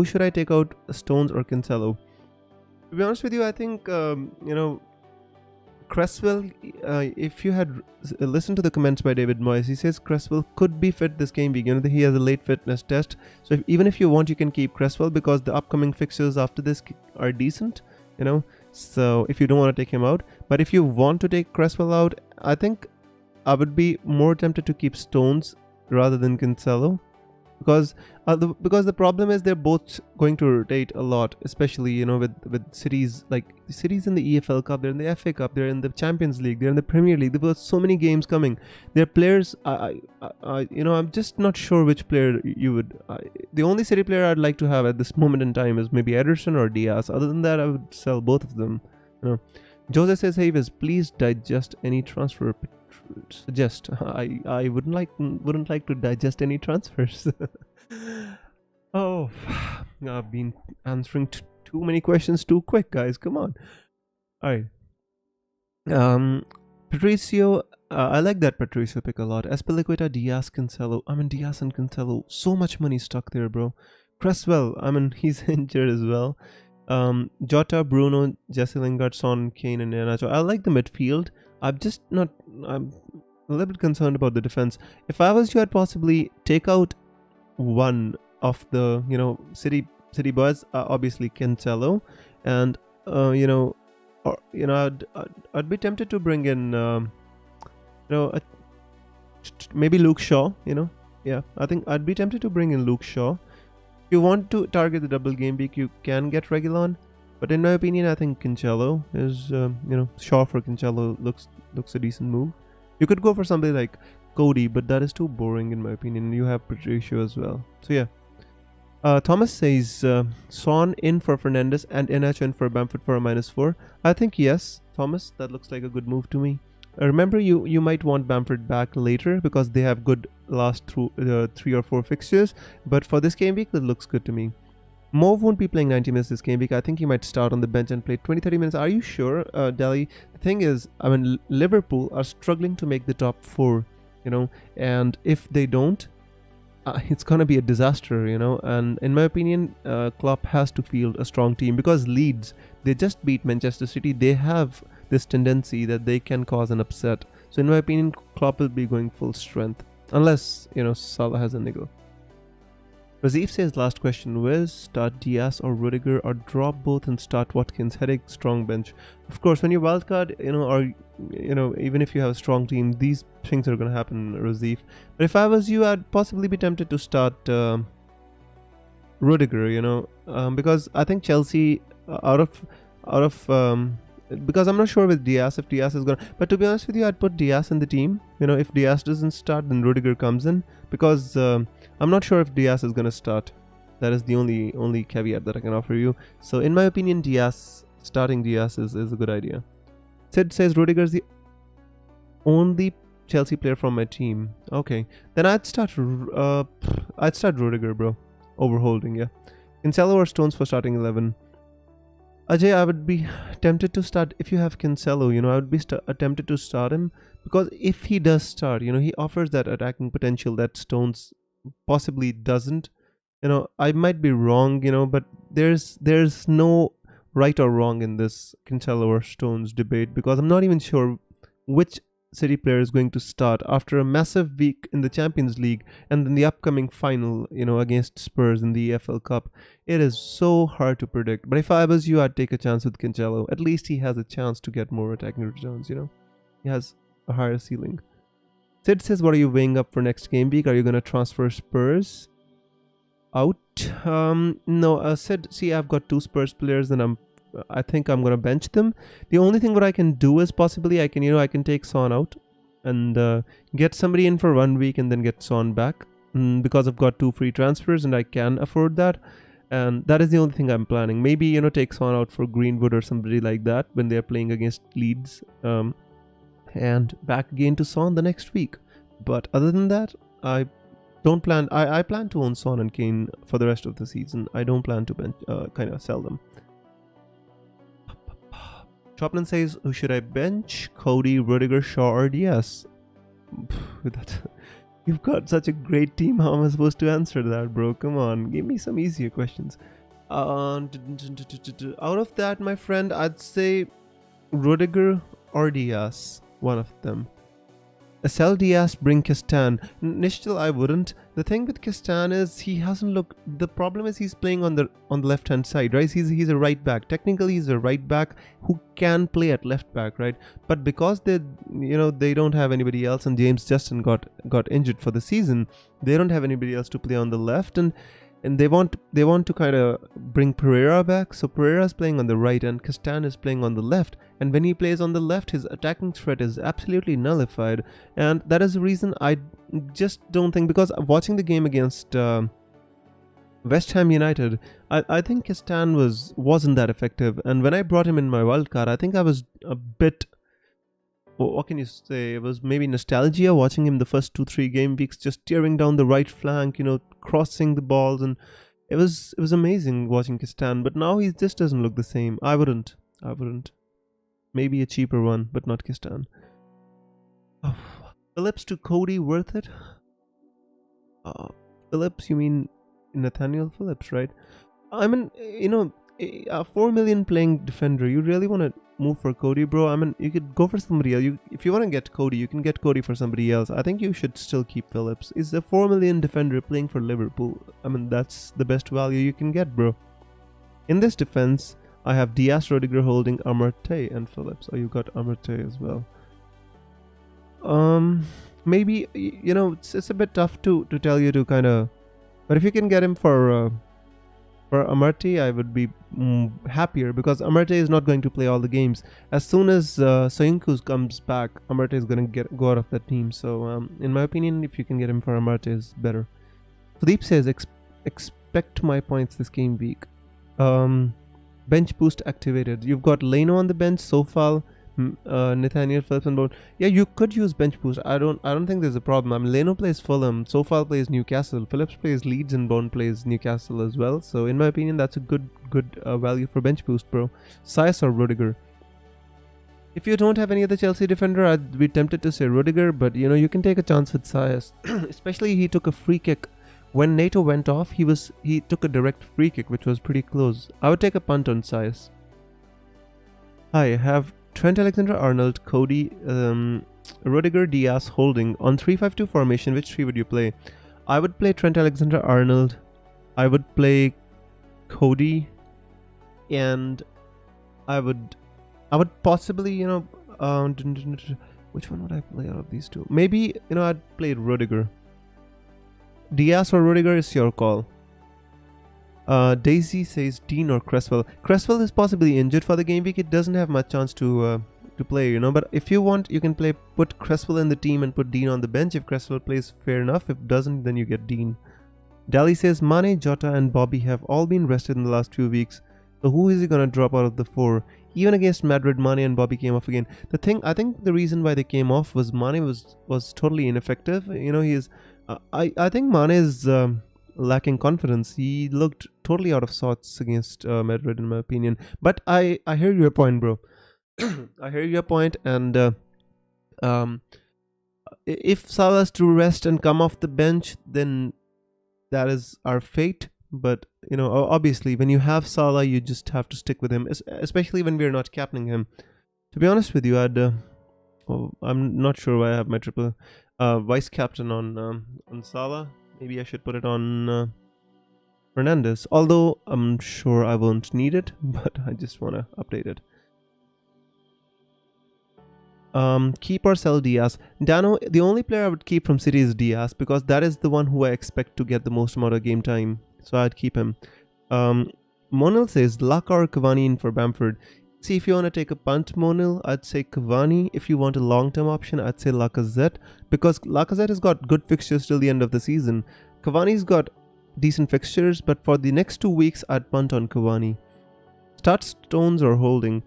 should I take out, Stones or Cancelo? To be honest with you, I think Cresswell, if you had listened to the comments by David Moyes, he says Cresswell could be fit this game week. He has a late fitness test. So even if you want, you can keep Cresswell because the upcoming fixtures after this are decent, So if you don't want to take him out. But if you want to take Cresswell out, I think I would be more tempted to keep Stones rather than Cancelo. Because the problem is they're both going to rotate a lot, especially with cities like cities in the EFL Cup, they're in the FA Cup, they're in the Champions League, they're in the Premier League. There were so many games coming. Their players, I'm just not sure which player you would. The only City player I'd like to have at this moment in time is maybe Ederson or Diaz. Other than that, I would sell both of them. Jose says, hey Viz, please digest any transfer. Suggest. I wouldn't like to digest any transfers. Oh, I've been answering too many questions too quick, guys. Come on. All right. Patricio, I like that Patricio pick a lot. Espilicueta, Diaz, Cancelo. Diaz and Cancelo. So much money stuck there, bro. Cresswell, he's injured as well. Jota, Bruno, Jesse Lingard, Son, Kane, and Iheanacho. I like the midfield. I'm a little bit concerned about the defense. If I was you, I'd possibly take out one of the city boys, obviously Cancelo, and I'd be tempted to bring in maybe Luke Shaw. Yeah, I think I'd be tempted to bring in Luke Shaw. If you want to target the double game week, you can get Reguilon. But in my opinion, I think Cancelo is, Shaw for Cancelo looks a decent move. You could go for somebody like Cody, but that is too boring in my opinion. You have Patricio as well. So yeah. Thomas says, Son in for Fernandes and Iheanacho in for Bamford for a -4. I think yes, Thomas, that looks like a good move to me. Remember, you might want Bamford back later because they have good last 3 or 4 fixtures. But for this game week, that looks good to me. Mo won't be playing 90 minutes this game week. I think he might start on the bench and play 20-30 minutes. Are you sure, Delhi? The thing is, Liverpool are struggling to make the top 4, and if they don't, it's going to be a disaster, and in my opinion, Klopp has to field a strong team because Leeds, they just beat Manchester City. They have this tendency that they can cause an upset. So in my opinion, Klopp will be going full strength, unless, Salah has a niggle. Razif says, last question, Wiz, start Diaz or Rudiger or drop both and start Watkins, headache, strong bench. Of course, when you wildcard, or even if you have a strong team, these things are going to happen, Razif. But if I was you, I'd possibly be tempted to start Rudiger, because I think Chelsea because I'm not sure with Diaz if Diaz is gonna. But to be honest with you, I'd put Diaz in the team. If Diaz doesn't start, then Rudiger comes in because I'm not sure if Diaz is gonna start. That is the only caveat that I can offer you. So in my opinion, starting Diaz is a good idea. Sid says Rudiger is the only Chelsea player from my team. Okay, then I'd start Rudiger, bro, over Holding. Yeah, Cancelo or Stones for starting 11. Ajay, I would be tempted to start, if you have Cancelo, I would be tempted to start him because if he does start, he offers that attacking potential that Stones possibly doesn't. I might be wrong, but there's no right or wrong in this Cancelo or Stones debate because I'm not even sure which City player is going to start after a massive week in the Champions League and then the upcoming final, against Spurs in the EFL Cup. It is so hard to predict. But if I was you, I'd take a chance with Cancelo. At least he has a chance to get more attacking returns, He has a higher ceiling. Sid says, what are you weighing up for next game week? Are you going to transfer Spurs? out. No, Sid, see, I've got 2 Spurs players and I think I'm gonna bench them. The only thing what I can do is possibly I can take Son out and get somebody in for 1 week and then get Son back, because I've got 2 free transfers and I can afford that. And that is the only thing I'm planning. Maybe, take Son out for Greenwood or somebody like that when they're playing against Leeds, and back again to Son the next week. But other than that, I don't plan. I plan to own Son and Kane for the rest of the season. I don't plan to kind of sell them. Choplin says, who should I bench? Cody, Rudiger, Shaw, or Diaz? With that, you've got such a great team. How am I supposed to answer that, bro? Come on, give me some easier questions. Out of that, my friend, I'd say Rudiger or Diaz. One of them. Sell Diaz, bring Kistan. Nishtil, I wouldn't. The thing with Kistan is he hasn't looked. The problem is he's playing on the left hand side, right? He's a right back. Technically, he's a right back who can play at left back, right? But because they don't have anybody else, and James Justin got injured for the season, they don't have anybody else to play on the left, and they want to kind of bring Pereira back. So Pereira's playing on the right and Castan is playing on the left. And when he plays on the left, his attacking threat is absolutely nullified. And that is the reason I just don't think, because watching the game against West Ham United, I think Castan wasn't that effective. And when I brought him in my wildcard, I think I was a bit, what can you say, it was maybe nostalgia watching him the first 2-3 game weeks just tearing down the right flank, crossing the balls, and it was amazing watching Kistan. But now he just doesn't look the same. I wouldn't. Maybe a cheaper one, but not Kistan. Phillips to Cody, worth it? Phillips, you mean Nathaniel Phillips, right? I mean, a 4 million playing defender, you really want to move for Cody, bro? I mean, you could go for somebody else. If you want to get Cody, you can get Cody for somebody else. I think you should still keep Phillips. Is a 4 million defender playing for Liverpool? I mean, that's the best value you can get, bro. In this defense, I have Diaz, Rudiger, Holding, Amartey, and Phillips. Oh, you got Amartey as well. Maybe, it's a bit tough to tell you to kind of, but if you can get him for Amartey, I would be happier, because Amartey is not going to play all the games. As soon as Soyuncu comes back, Amartey is going to go out of that team. So, in my opinion, if you can get him for Amartey, is better. Philippe says, expect my points this game week. Bench boost activated. You've got Leno on the bench, Sofal, Nathaniel Phillips and Bone. Yeah, you could use bench boost. I don't think there's a problem. I mean, Leno plays Fulham, Sofal plays Newcastle, Phillips plays Leeds, and Bone plays Newcastle as well. So in my opinion, that's a good value for bench boost, bro. Sias or Rudiger. If you don't have any other Chelsea defender, I'd be tempted to say Rudiger, but you can take a chance with Sias. Especially he took a free kick. When NATO went off, he took a direct free kick, which was pretty close. I would take a punt on Sias. I have Trent Alexander-Arnold, Cody, Rudiger, Diaz, Holding. On 3-5-2 formation, which 3 would you play? I would play Trent Alexander-Arnold. I would play Cody. And I would possibly, which one would I play out of these two? Maybe, I'd play Rudiger. Diaz or Rudiger is your call. Daisy says Dean or Cresswell. Cresswell is possibly injured for the game week. It doesn't have much chance to play, But if you want, you can put Cresswell in the team and put Dean on the bench. If Cresswell plays, fair enough. If doesn't, then you get Dean. Dali says Mane, Jota, and Bobby have all been rested in the last few weeks. So who is he gonna drop out of the 4? Even against Madrid, Mane and Bobby came off again. I think the reason why they came off was Mane was totally ineffective. He is. I think Mane is lacking confidence. He looked totally out of sorts against Madrid, in my opinion. But I hear your point, bro. I hear your point, and if Salah's to rest and come off the bench, then that is our fate. But obviously, when you have Salah, you just have to stick with him, especially when we're not captaining him. To be honest with you, I'm not sure why I have my triple vice captain on Salah. Maybe I should put it on Fernandes. Although I'm sure I won't need it, but I just want to update it. Keep or sell Diaz. Dano, the only player I would keep from City is Diaz, because that is the one who I expect to get the most amount of game time. so I'd keep him. Monil says Laka or Cavani in for Bamford. See, if you want to take a punt, Monil, I'd say Cavani. If you want a long-term option, I'd say Lacazette, because Lacazette has got good fixtures till the end of the season. Cavani's got decent fixtures, but for the next 2 weeks, I'd punt on Cavani. Start Stones or Holding?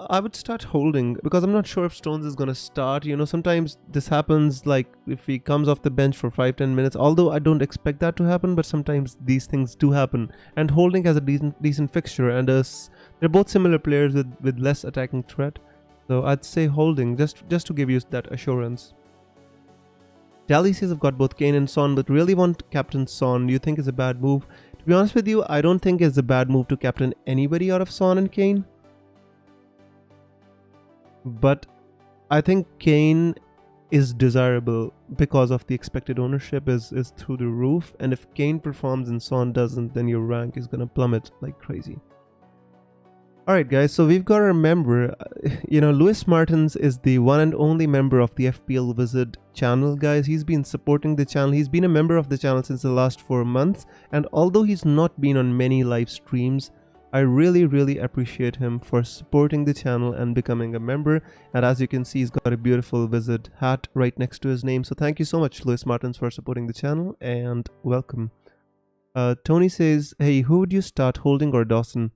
I would start Holding, because I'm not sure if Stones is going to start. You know, sometimes this happens, like if he comes off the bench for 5-10 minutes, although I don't expect that to happen, but sometimes these things do happen. And Holding has a decent fixture, and they're both similar players with less attacking threat. So I'd say Holding, just to give you that assurance. Dally says I've got both Kane and Son, but really want Captain Son. Do you think it's a bad move? To be honest with you, I don't think it's a bad move to captain anybody out of Son and Kane. But I think Kane is desirable because of the expected ownership is through the roof, and if Kane performs and Son doesn't, then your rank is gonna plummet like crazy. Alright guys, so we've got our member. Lewis Martins is the one and only member of the FPL Wizard channel, guys. He's been supporting the channel. He's been a member of the channel since the last 4 months, and although he's not been on many live streams, I really appreciate him for supporting the channel and becoming a member. And as you can see, he's got a beautiful Wizard hat right next to his name. So thank you so much, Lewis Martins, for supporting the channel, and welcome. Tony says, hey, who would you start, Holding or Dawson?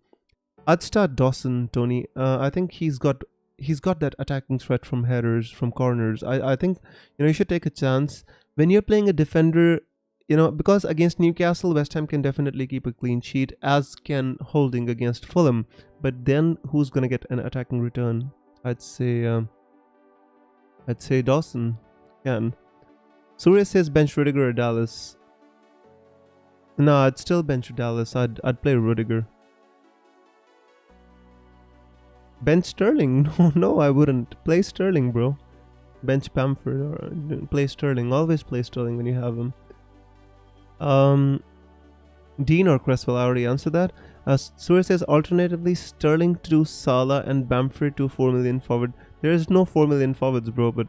I'd start Dawson, Tony. I think he's got that attacking threat from headers, from corners. I think you should take a chance when you're playing a defender. Because against Newcastle, West Ham can definitely keep a clean sheet, as can Holding against Fulham. But then who's gonna get an attacking return? I'd say Dawson can. Surya says bench Rudiger or Dallas. No, I'd still bench Dallas. I'd play Rudiger. Bench Sterling? No, I wouldn't. Play Sterling, bro. Bench Bamford or play Sterling. Always play Sterling when you have him. Dean or Cresswell? I already answered that. Surya says alternatively Sterling to Salah and Bamford to 4 million forward. There is no 4 million forwards, bro, but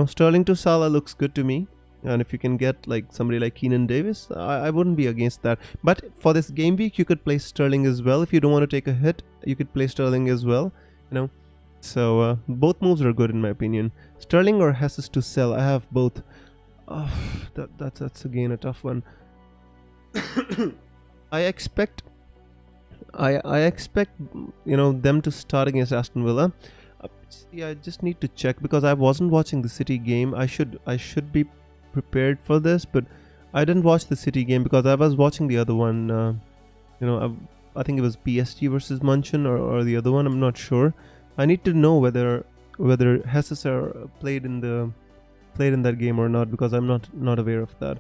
Sterling to Salah looks good to me. And if you can get like somebody like Keenan Davis, I wouldn't be against that. But for this game week, you could play Sterling as well. If you don't want to take a hit, you could play Sterling as well. So both moves are good in my opinion. Sterling or Jesus to sell? I have both. That's again a tough one. I expect them to start against Aston Villa. I just need to check because I wasn't watching the City game. I should be prepared for this, but I didn't watch the City game because I was watching the other one. I think it was PSG versus Munchen or the other one. I'm not sure. I need to know whether Jesus played in that game or not, because I'm not aware of that.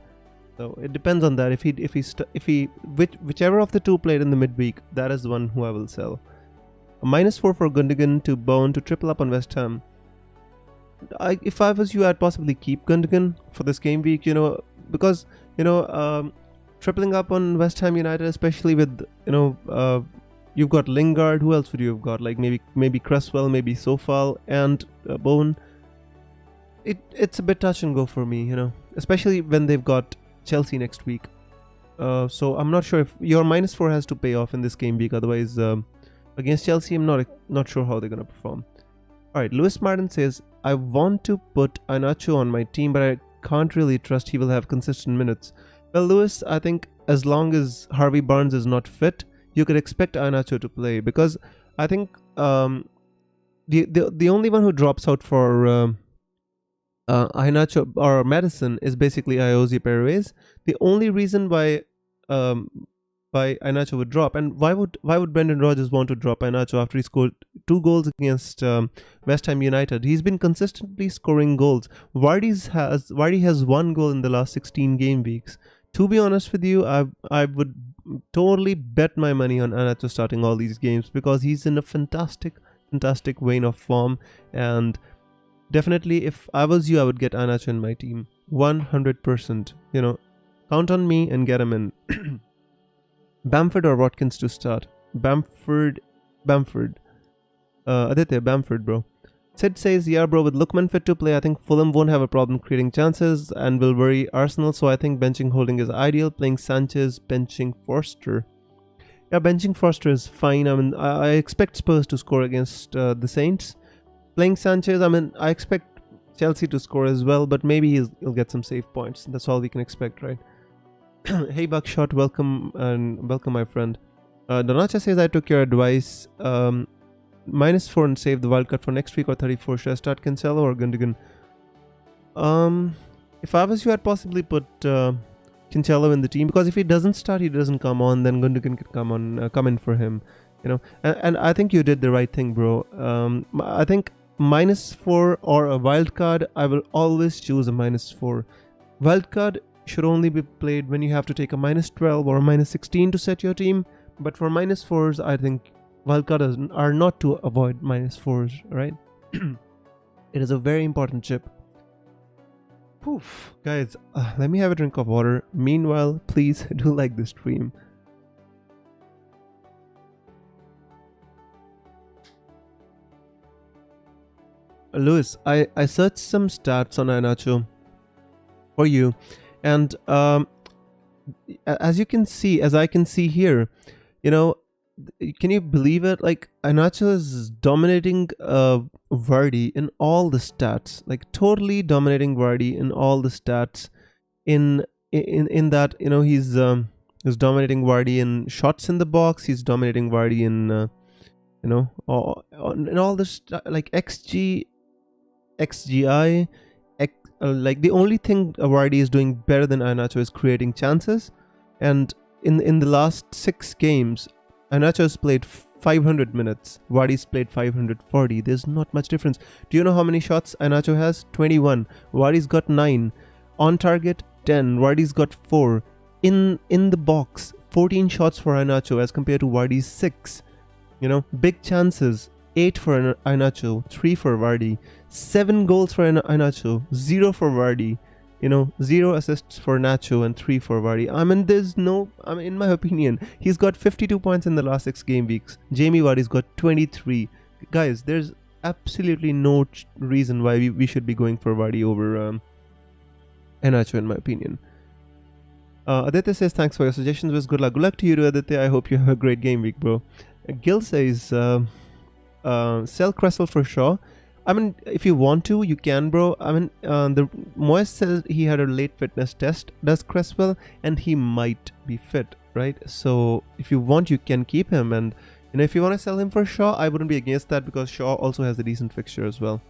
So it depends on that. Whichever of the two played in the midweek, that is the one who I will sell. A -4 for Gundogan to Bowen to triple up on West Ham. If I was you, I'd possibly keep Gundogan for this game week. Because tripling up on West Ham United, especially with you've got Lingard. Who else would you have got? Like maybe Cresswell, maybe Sofal, and Bowen. It's a bit touch and go for me, especially when they've got Chelsea next week. So I'm not sure if your -4 has to pay off in this game week. Otherwise, against Chelsea, I'm not sure how they're gonna perform. All right, Lewis Martin says I want to put Iheanacho on my team, but I can't really trust he will have consistent minutes. Well, Lewis, I think as long as Harvey Barnes is not fit, you could expect Iheanacho to play, because I think the only one who drops out for Iheanacho or Madison is basically Iosi Perez. The only reason why Iheanacho would drop, and why would Brendan Rodgers want to drop Iheanacho after he scored 2 goals against West Ham United? He's been consistently scoring goals. Vardy has 1 goal in the last 16 game weeks. To be honest with you, I would totally bet my money on Iheanacho starting all these games, because he's in a fantastic vein of form. And definitely, if I was you, I would get Iheanacho in my team 100%. Count on me and get him in. Bamford or Watkins to start? Bamford. Aditya, Bamford, bro. Sid says, yeah, bro, with Lookman fit to play, I think Fulham won't have a problem creating chances and will worry Arsenal. So I think benching Holding is ideal. Playing Sanchez, benching Forster. Yeah, benching Forster is fine. I mean, I expect Spurs to score against the Saints. Playing Sanchez, I mean, I expect Chelsea to score as well, but maybe he'll get some save points. That's all we can expect, right? Hey, Buckshot, welcome, and welcome, my friend. Donacha says, I took your advice. -4 and save the wildcard for next week or 34. Should I start Cancelo or Gundogan? If I was you, I'd possibly put Cancelo in the team, because if he doesn't start, he doesn't come on, then Gundogan could come in for him, you know. And I think you did the right thing, bro. I think -4 or a wildcard, I will always choose a -4. Wildcard should only be played when you have to take a -12 or a -16 to set your team. But for -4s, I think wildcards are not to avoid -4s, right? It is a very important chip. Poof. Guys, let me have a drink of water. Meanwhile, please do like this stream. Lewis, I searched some stats on Iheanacho for you, and as you can see, as I can see here, you know, can you believe it? Like, Iheanacho is dominating Vardy in all the stats, like totally dominating Vardy in all the stats. In that, you know, he's dominating Vardy in shots in the box. He's dominating Vardy in you know, in all this, like XG, XGI. Like, the only thing Vardy is doing better than Iheanacho is creating chances. And in the last 6 games, Iheanacho has played 500 minutes. Vardy's played 540. There's not much difference. Do you know how many shots Iheanacho has? 21. Vardy's got 9. On target, 10. Vardy's got 4. In the box, 14 shots for Iheanacho as compared to Vardy's 6. You know, big chances. 8 for Iheanacho, 3 for Vardy. 7 goals for Iheanacho, 0 for Vardy. You know, 0 assists for Nacho and 3 for Vardy. I mean, in my opinion, he's got 52 points in the last 6 game weeks. Jamie Vardy's got 23. Guys, there's absolutely no reason why we should be going for Vardy over Iheanacho, in my opinion. Aditya says, thanks for your suggestions. Was good luck. Good luck to you, Aditya. I hope you have a great game week, bro. Gil says, sell Cresswell for Shaw. I mean, if you want to, you can, bro. I mean, the Moyes says he had a late fitness test, does Cresswell, and he might be fit, right? So if you want, you can keep him, and you know, if you want to sell him for Shaw, I wouldn't be against that, because Shaw also has a decent fixture as well.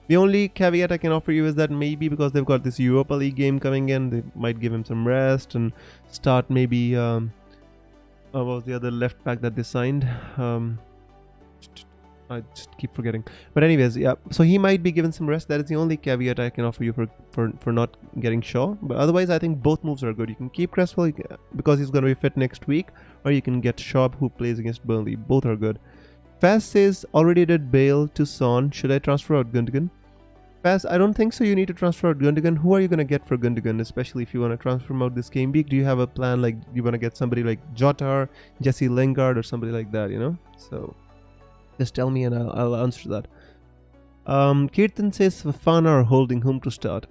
The only caveat I can offer you is that maybe because they've got this Europa League game coming in, they might give him some rest and start maybe what was the other left back that they signed? I just keep forgetting. But anyways, yeah. So he might be given some rest. That is the only caveat I can offer you for not getting Shaw. But otherwise, I think both moves are good. You can keep Cresswell because he's going to be fit next week, or you can get Shaw, who plays against Burnley. Both are good. Faz says, already did Bale to Son. Should I transfer out Gundogan? Faz, I don't think so. You need to transfer out Gundogan. Who are you going to get for Gundogan, especially if you want to transfer him out this game week? Do you have a plan, like you want to get somebody like Jota, Jesse Lingard, or somebody like that, you know? So just tell me and I'll answer that. Kirtan says Fafana or Holding, whom to start?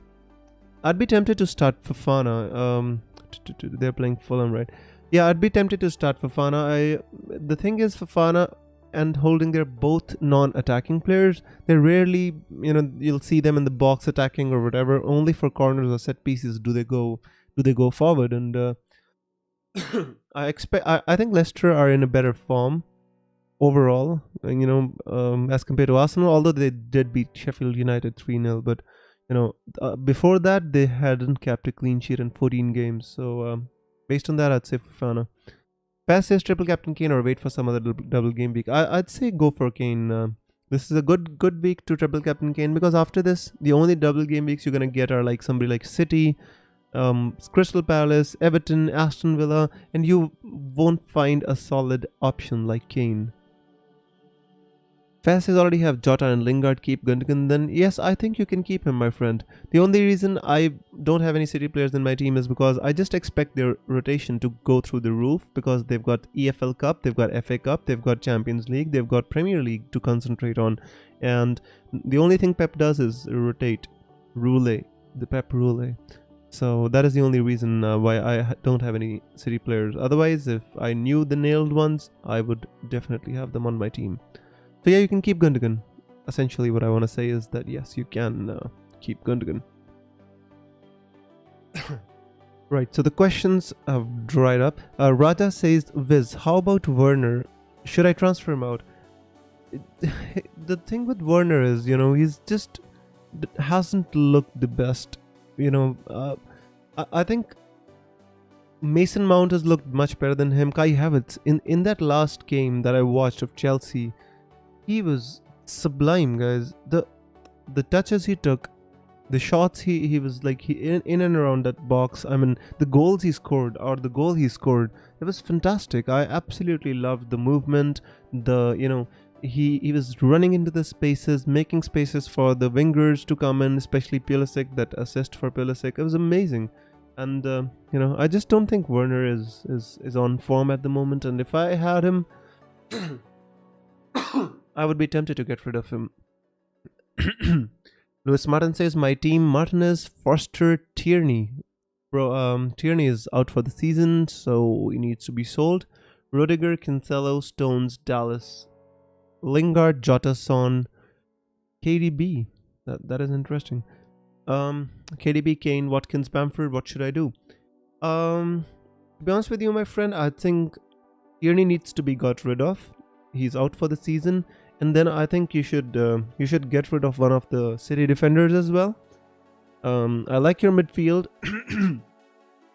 I'd be tempted to start Fafana. They're playing Fulham, right? Yeah, I'd be tempted to start Fafana. The thing is, Fafana and Holding, they're both non-attacking players. They're rarely, you know, you'll see them in the box attacking or whatever. Only for corners or set pieces do they go forward. And I think Leicester are in a better form overall, you know, as compared to Arsenal, although they did beat Sheffield United 3-0, but you know, before that they hadn't kept a clean sheet in 14 games. So based on that, I'd say Fofana. Pass says triple captain Kane or wait for some other double game week. I'd say go for Kane. This is a good week to triple captain Kane, because after this, the only double game weeks you're gonna get are like somebody like City, Crystal Palace, Everton, Aston Villa, and you won't find a solid option like Kane. Faz says already have Jota and Lingard, keep Gundogan. Then yes, I think you can keep him, my friend. The only reason I don't have any City players in my team is because I just expect their rotation to go through the roof, because they've got EFL Cup, they've got FA Cup, they've got Champions League, they've got Premier League to concentrate on, And the only thing Pep does is rotate, roulette, the Pep roulette. So that is the only reason why I don't have any City players. Otherwise, if I knew the nailed ones, I would definitely have them on my team. So yeah, you can keep Gundogan. Essentially, what I want to say is that yes, you can keep Gundogan. Right, so the questions have dried up. Raja says, Viz, how about Werner? Should I transfer him out? The thing with Werner is, he's just hasn't looked the best. I think Mason Mount has looked much better than him. Kai Havertz, in that last game that I watched of Chelsea, he was sublime, guys. The touches he took, the shots he was like in and around that box. I mean, the goals he scored, or the goal he scored, it was fantastic. I absolutely loved the movement. He was running into the spaces, making spaces for the wingers to come in, especially Pulisic. That assist for Pulisic, it was amazing. And I just don't think Werner is on form at the moment. And if I had him, I would be tempted to get rid of him. Lewis Martin says, my team: Martinez, Foster, Tierney. Tierney is out for the season, so he needs to be sold. Rudiger, Cancelo, Stones, Dallas, Lingard, Jota, Son, KDB. That is interesting. KDB, Kane, Watkins, Bamford. What should I do? To be honest with you, my friend, I think Tierney needs to be got rid of. He's out for the season. And then I think you should get rid of one of the City defenders as well. I like your midfield.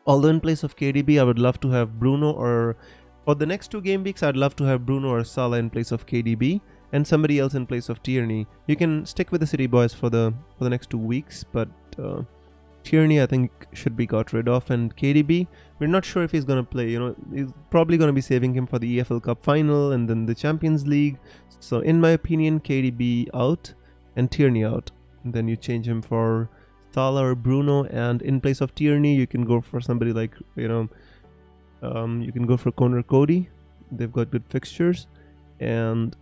Although in place of KDB, I would love to have Bruno, or for the next 2 game weeks, I'd love to have Bruno or Salah in place of KDB, and somebody else in place of Tierney. You can stick with the City boys for the next 2 weeks, but Tierney I think should be got rid of, and KDB, we're not sure if he's gonna play. He's probably gonna be saving him for the EFL Cup final and then the Champions League. So in my opinion, KDB out and Tierney out. And then you change him for Salah or Bruno, and in place of Tierney, you can go for somebody like you can go for Conor Cody. They've got good fixtures, and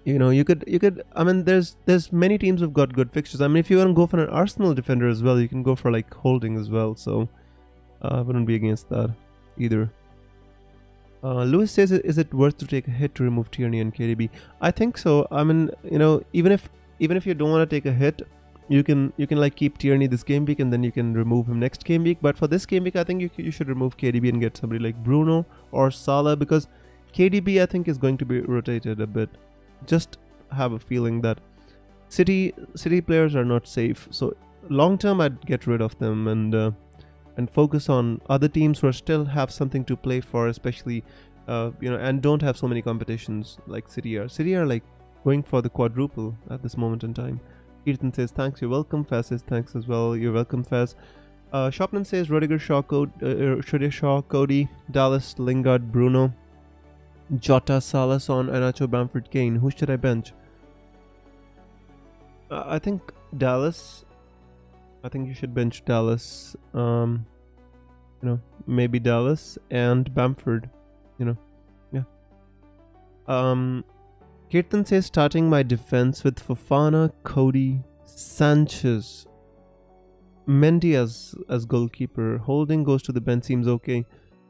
you could. I mean, there's many teams who've got good fixtures. I mean, if you want to go for an Arsenal defender as well, you can go for like Holding as well. So I wouldn't be against that either. Lewis says, is it worth to take a hit to remove Tierney and KDB? I think so. I mean, even if you don't want to take a hit, you can like keep Tierney this game week and then you can remove him next game week. But for this game week, I think you should remove KDB and get somebody like Bruno or Salah, because KDB I think is going to be rotated a bit. Just have a feeling that City players are not safe. So long term, I'd get rid of them and focus on other teams who still have something to play for, especially and don't have so many competitions like City are. City are like going for the quadruple at this moment in time. Kirtan says thanks, you're welcome. Faz says thanks as well, you're welcome, Faz. Shopman says Rudiger, Shaw, Cody, Dallas, Lingard, Bruno, Jota, Salah, Son, Anacho, Bamford, Kane. Who should I bench? I think Dallas. I think you should bench Dallas. Maybe Dallas and Bamford. Yeah. Kirtan says starting my defense with Fofana, Cody, Sanchez, Mendy as goalkeeper. Holding goes to the bench, seems okay.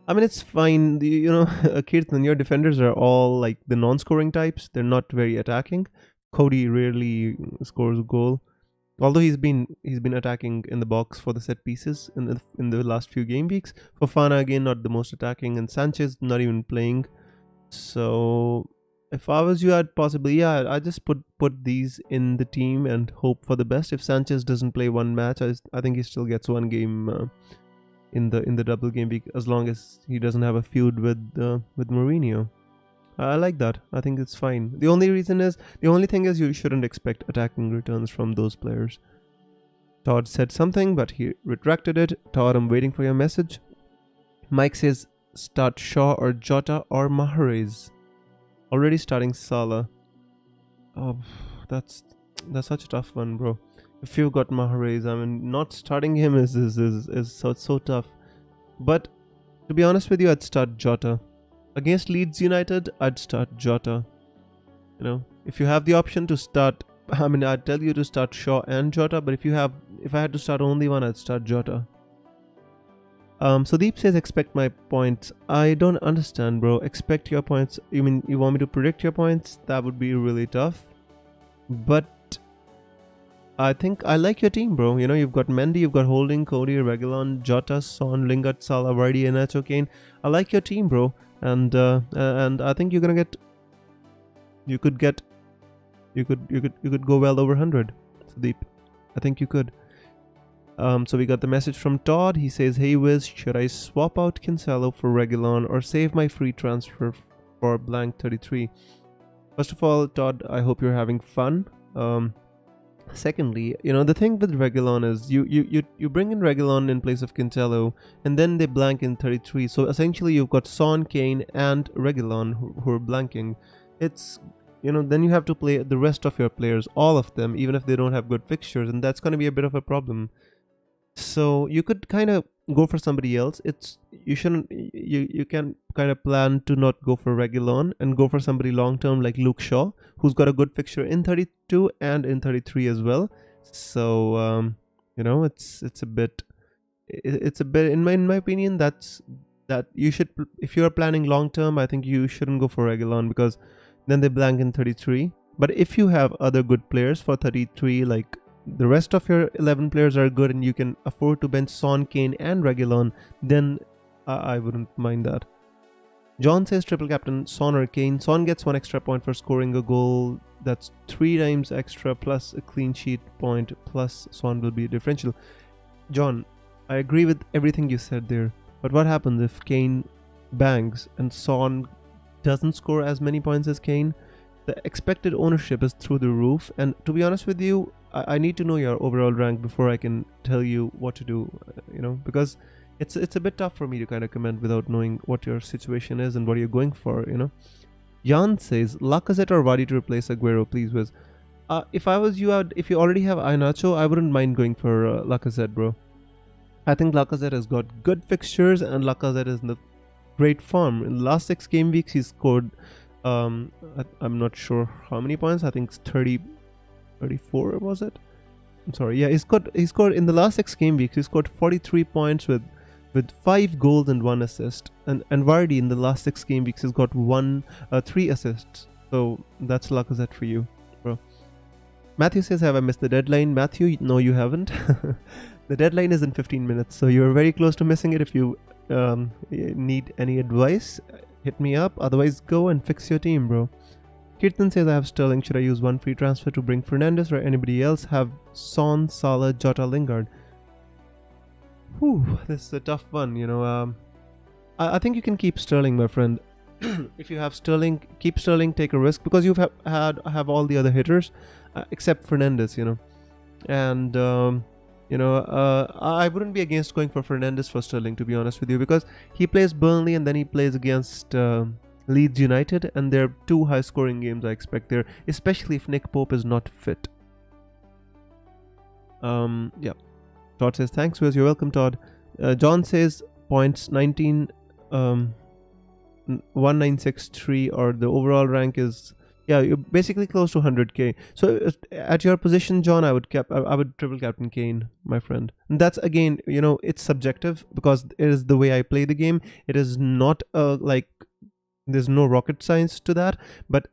I mean, it's fine. Kirtan, your defenders are all like the non-scoring types. They're not very attacking. Cody rarely scores a goal, although he's been attacking in the box for the set pieces in the last few game weeks. Fofana again not the most attacking, and Sanchez not even playing. So if I was you, I'd possibly I just put these in the team and hope for the best. If Sanchez doesn't play one match, I think he still gets one game in the double game week, as long as he doesn't have a feud with Mourinho. I like that. I think it's fine. The only thing is you shouldn't expect attacking returns from those players. Todd said something, but he retracted it. Todd, I'm waiting for your message. Mike says start Shaw or Jota or Mahrez. Already starting Salah. Oh, that's such a tough one, bro. If you've got Mahrez, I mean, not starting him is so tough. But to be honest with you, I'd start Jota. Against Leeds United, I'd start Jota. If you have the option to start, I mean, I'd tell you to start Shaw and Jota, but if I had to start only one, I'd start Jota. Sudeep says expect my points. I don't understand, bro. Expect your points. You mean you want me to predict your points? That would be really tough. But I think I like your team, bro. You know, you've got Mendy, you've got Holding, Cody, Reguilon, Jota, Son, Lingard, Salah, Vardy, and Nacho, Kane. I like your team, bro. And I think you're gonna get. You could go well over 100, Sudeep. I think you could. So we got the message from Todd. He says, "Hey Wiz, should I swap out Cancelo for Reguilon or save my free transfer for blank 33?" First of all, Todd, I hope you're having fun. Secondly, you know, the thing with Reguilon is you bring in Reguilon in place of Cancelo, and then they blank in 33. So essentially, you've got Son, Kane, and Reguilon who are blanking. It's, you know, then you have to play the rest of your players, all of them, even if they don't have good fixtures, and that's going to be a bit of a problem. So you could kind of go for somebody else. You can kind of plan to not go for Reguilon and go for somebody long term like Luke Shaw, who's got a good fixture in 32 and in 33 as well. So you know, it's a bit in my opinion, that you should, if you are planning long term, I think you shouldn't go for Reguilon because then they blank in 33. But if you have other good players for 33, like the rest of your 11 players are good and you can afford to bench Son, Kane and Reguilon, then I wouldn't mind that. John says triple captain Son or Kane. Son gets 1 extra point for scoring a goal. That's 3 times extra plus a clean sheet point, plus Son will be a differential. John, I agree with everything you said there, but what happens if Kane bangs and Son doesn't score as many points as Kane? The expected ownership is through the roof, and to be honest with you, I need to know your overall rank before I can tell you what to do, you know, because it's a bit tough for me to kind of comment without knowing what your situation is and what you're going for, you know. Jan says, Lacazette or Vardy to replace Aguero, please, Wiz. If I was you, if you already have Iheanacho, I wouldn't mind going for Lacazette, bro. I think Lacazette has got good fixtures and Lacazette is in the great form. In the last 6 game weeks, he's scored, I'm not sure how many points. I think it's 34, was it? I'm sorry. Yeah, he scored in the last 6 game weeks. He scored 43 points with 5 goals and 1 assist. And Vardy in the last 6 game weeks has got 3 assists. So that's Lacazette for you, bro. Matthew says, "Have I missed the deadline?" Matthew, no, you haven't. The deadline is in 15 minutes, so you're very close to missing it. If you need any advice, hit me up. Otherwise, go and fix your team, bro. Kirtan says, "I have Sterling. Should I use 1 free transfer to bring Fernandes or anybody else? Have Son, Salah, Jota, Lingard." Whew, this is a tough one, you know. I think you can keep Sterling, my friend. If you have Sterling, keep Sterling, take a risk, because you have all the other hitters, except Fernandes, you know. And you know, I wouldn't be against going for Fernandes for Sterling, to be honest with you, because he plays Burnley and then he plays against Leeds United, and they're 2 high-scoring games I expect there, especially if Nick Pope is not fit. Yeah. Todd says, "Thanks, Wiz. You're welcome, Todd." John says, points 1963, or the overall rank is, yeah, you're basically close to 100k. So at your position, John, I would triple captain Kane, my friend. And that's, again, you know, it's subjective because it is the way I play the game. It is not like, there's no rocket science to that, but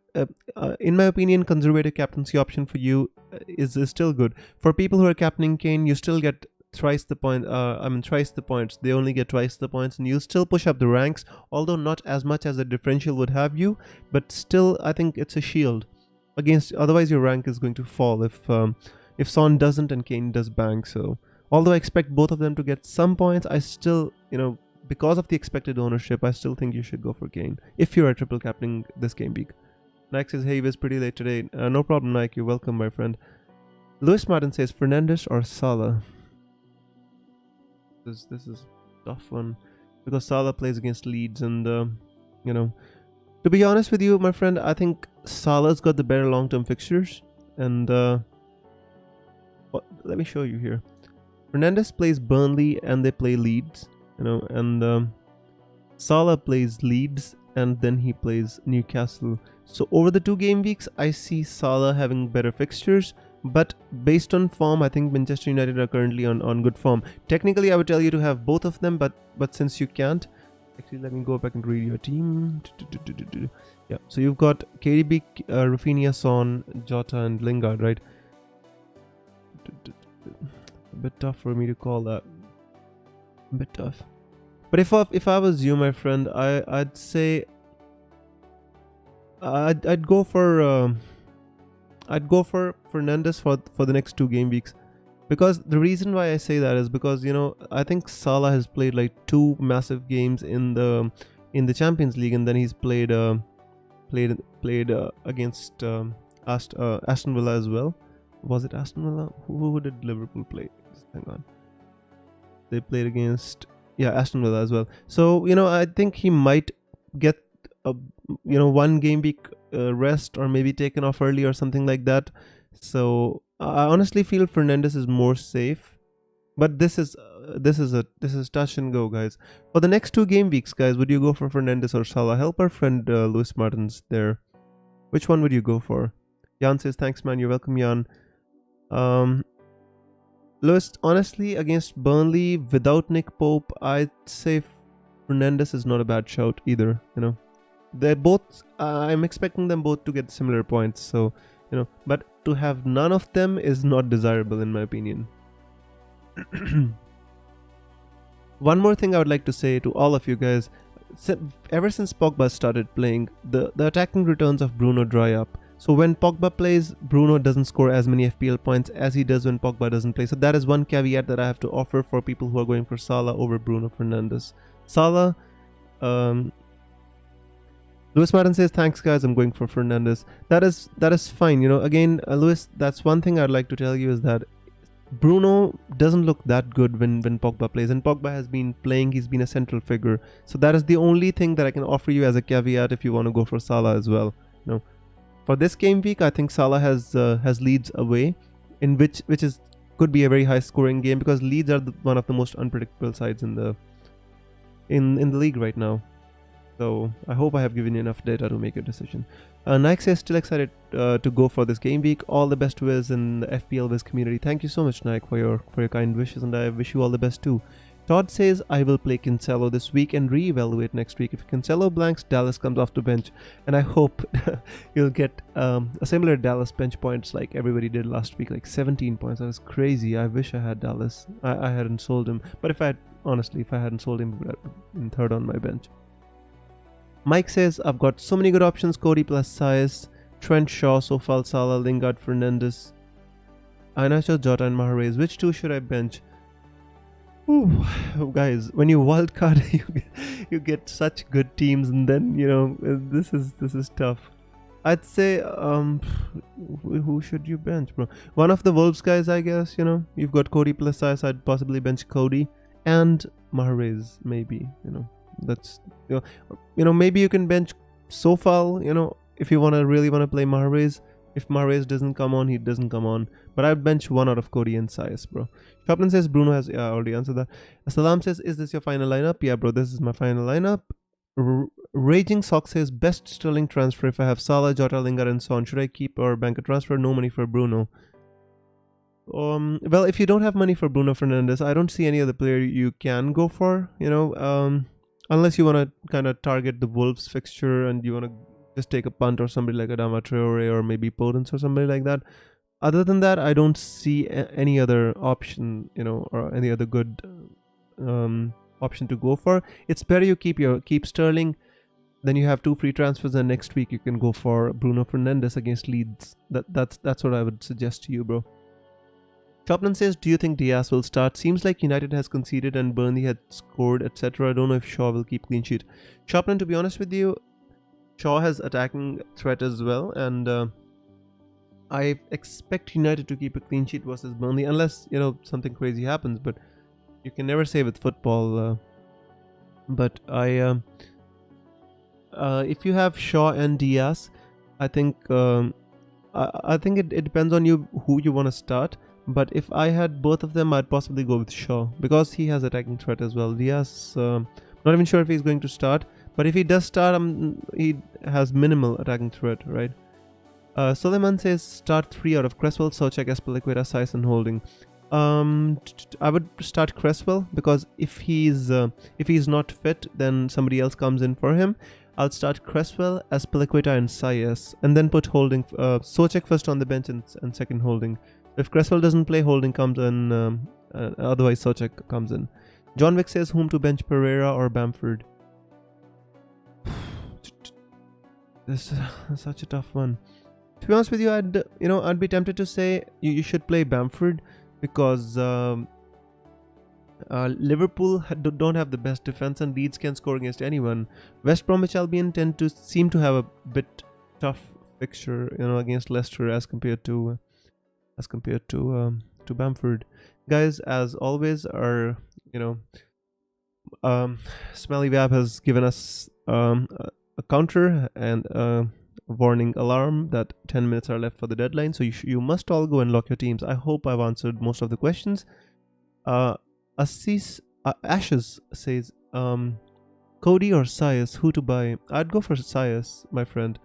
in my opinion, conservative captaincy option for you is still good. For people who are captaining Kane, you still get twice the points. They only get twice the points, and you still push up the ranks, although not as much as the differential would have you, but still I think it's a shield against, otherwise your rank is going to fall if Son doesn't and Kane does bang. So although I expect both of them to get some points, I still, you know, because of the expected ownership, I still think you should go for Kane if you're a triple captaining this game week. Nike says, "Hey, it was pretty late today." No problem, Nike. You're welcome, my friend. Lewis Martin says, "Fernandes or Salah?" This is a tough one because Salah plays against Leeds, and you know, to be honest with you, my friend, I think Salah's got the better long-term fixtures, and let me show you here. Fernandes plays Burnley and they play Leeds, you know, and Salah plays Leeds and then he plays Newcastle. So over the 2 game weeks, I see Salah having better fixtures, but based on form, I think Manchester United are currently on good form. Technically, I would tell you to have both of them, but since you can't, actually let me go back and read your team. Yeah, so you've got KDB, Rafinha, Son, Jota, and Lingard, right? A bit tough for me to call that. A bit tough. But if I was you, my friend, I'd say I'd go for Fernandes for the next 2 game weeks, because the reason why I say that is because, you know, I think Salah has played like 2 massive games in the Champions League, and then he's played against Aston Villa as well. Was it Aston Villa? Who did Liverpool play? Just hang on. They played against Aston Villa as well. So, you know, I think he might get a 1 game week rest, or maybe taken off early or something like that. So I honestly feel Fernandes is more safe. But this is touch and go, guys. For the next 2 game weeks, guys, would you go for Fernandes or Salah? Help our friend Lewis Martins there. Which one would you go for? Jan says, thanks, man. You're welcome, Jan. Lewis, honestly, against Burnley without Nick Pope, I'd say Fernandes is not a bad shout either. You know, they're both. I'm expecting them both to get similar points. So, you know, but to have none of them is not desirable in my opinion. One more thing I would like to say to all of you guys: ever since Pogba started playing, the attacking returns of Bruno dry up. So when Pogba plays, Bruno doesn't score as many FPL points as he does when Pogba doesn't play. So that is one caveat that I have to offer for people who are going for Salah over Bruno Fernandes. Salah, Lewis Martin says, thanks guys, I'm going for Fernandes. That is fine. You know, again, Lewis, that's one thing I'd like to tell you is that Bruno doesn't look that good when Pogba plays, and Pogba has been playing, he's been a central figure. So that is the only thing that I can offer you as a caveat if you want to go for Salah as well. You know, for this game week, I think Salah has Leeds away, in which could be a very high scoring game, because Leeds are one of the most unpredictable sides in the league right now. So I hope I have given you enough data to make a decision. Nike says, still excited to go for this game week. All the best to Wiz and the FPL Wiz community. Thank you so much, Nike, for your kind wishes, and I wish you all the best too. Todd says, I will play Cancelo this week and re-evaluate next week. If Cancelo blanks, Dallas comes off the bench, and I hope you'll get a similar Dallas bench points like everybody did last week, like 17 points. That was crazy. I wish I had Dallas. I hadn't sold him, but if I hadn't sold him, in third on my bench. Mike says, I've got so many good options: Cody plus Sias, Trent, Shaw, Sofal, Salah, Lingard, Fernandes, Iheanacho, Jota, and Mahrez. Which 2 should I bench? Ooh, guys, when you wildcard, you get such good teams, and then, you know, this is tough. I'd say who should you bench, bro? One of the Wolves guys, I guess. You know, you've got Cody plus Sias. I'd possibly bench Cody and Mahrez, maybe. You know. That's you know maybe you can bench Sofal, you know, if you really want to play Mahrez. If Mahrez doesn't come on, he doesn't come on. But I'd bench one out of Cody and Sias, bro. Choplin says Bruno has I already answered that. Salam says, is this your final lineup? Yeah, bro, this is my final lineup. Raging Sock says, best Sterling transfer if I have Salah, Jota, Lingard, and Son. Should I keep or bank a transfer? No money for Bruno. Well, if you don't have money for Bruno Fernandes, I don't see any other player you can go for. You know, unless you want to kind of target the Wolves fixture and you want to just take a punt or somebody like Adama Traore or maybe Podence or somebody like that. Other than that, I don't see any other option, you know, or any other good option to go for. It's better you keep Sterling, then you have 2 free transfers, and next week you can go for Bruno Fernandes against Leeds. That's what I would suggest to you, bro. Choplin says, do you think Diaz will start? Seems like United has conceded and Burnley had scored, etc. I don't know if Shaw will keep clean sheet. Choplin, to be honest with you, Shaw has attacking threat as well, and I expect United to keep a clean sheet versus Burnley, unless, you know, something crazy happens, but you can never say with football. But if you have Shaw and Diaz, I think it depends on you who you want to start. But if I had both of them, I'd possibly go with Shaw, because he has attacking threat as well. Diaz, not even sure if he's going to start, But if he does start, he has minimal attacking threat, right? Suleiman says start 3 out of Cresswell, Socek, Espilicueta, Saiz and Holding. I would start Cresswell because if he's not fit, then somebody else comes in for him. I'll start Cresswell, Espilicueta and Saiz, and then put Holding, Socek first on the bench and second Holding. If Cresswell doesn't play, Holding comes in, otherwise Socek comes in. John Wick says whom to bench, Pereira or Bamford. This is such a tough one. To be honest with you, I'd be tempted to say you should play Bamford because Liverpool don't have the best defense and Leeds can score against anyone. West Bromwich Albion seem to have a bit tough fixture, against Leicester as compared to Bamford. Guys, as always, our Smelly Wab has given us a counter and a warning alarm that 10 minutes are left for the deadline, so you must all go and lock your teams. I hope I've answered most of the questions. Ashes says Cody or Saiz, who to buy? I'd go for Saiz, my friend,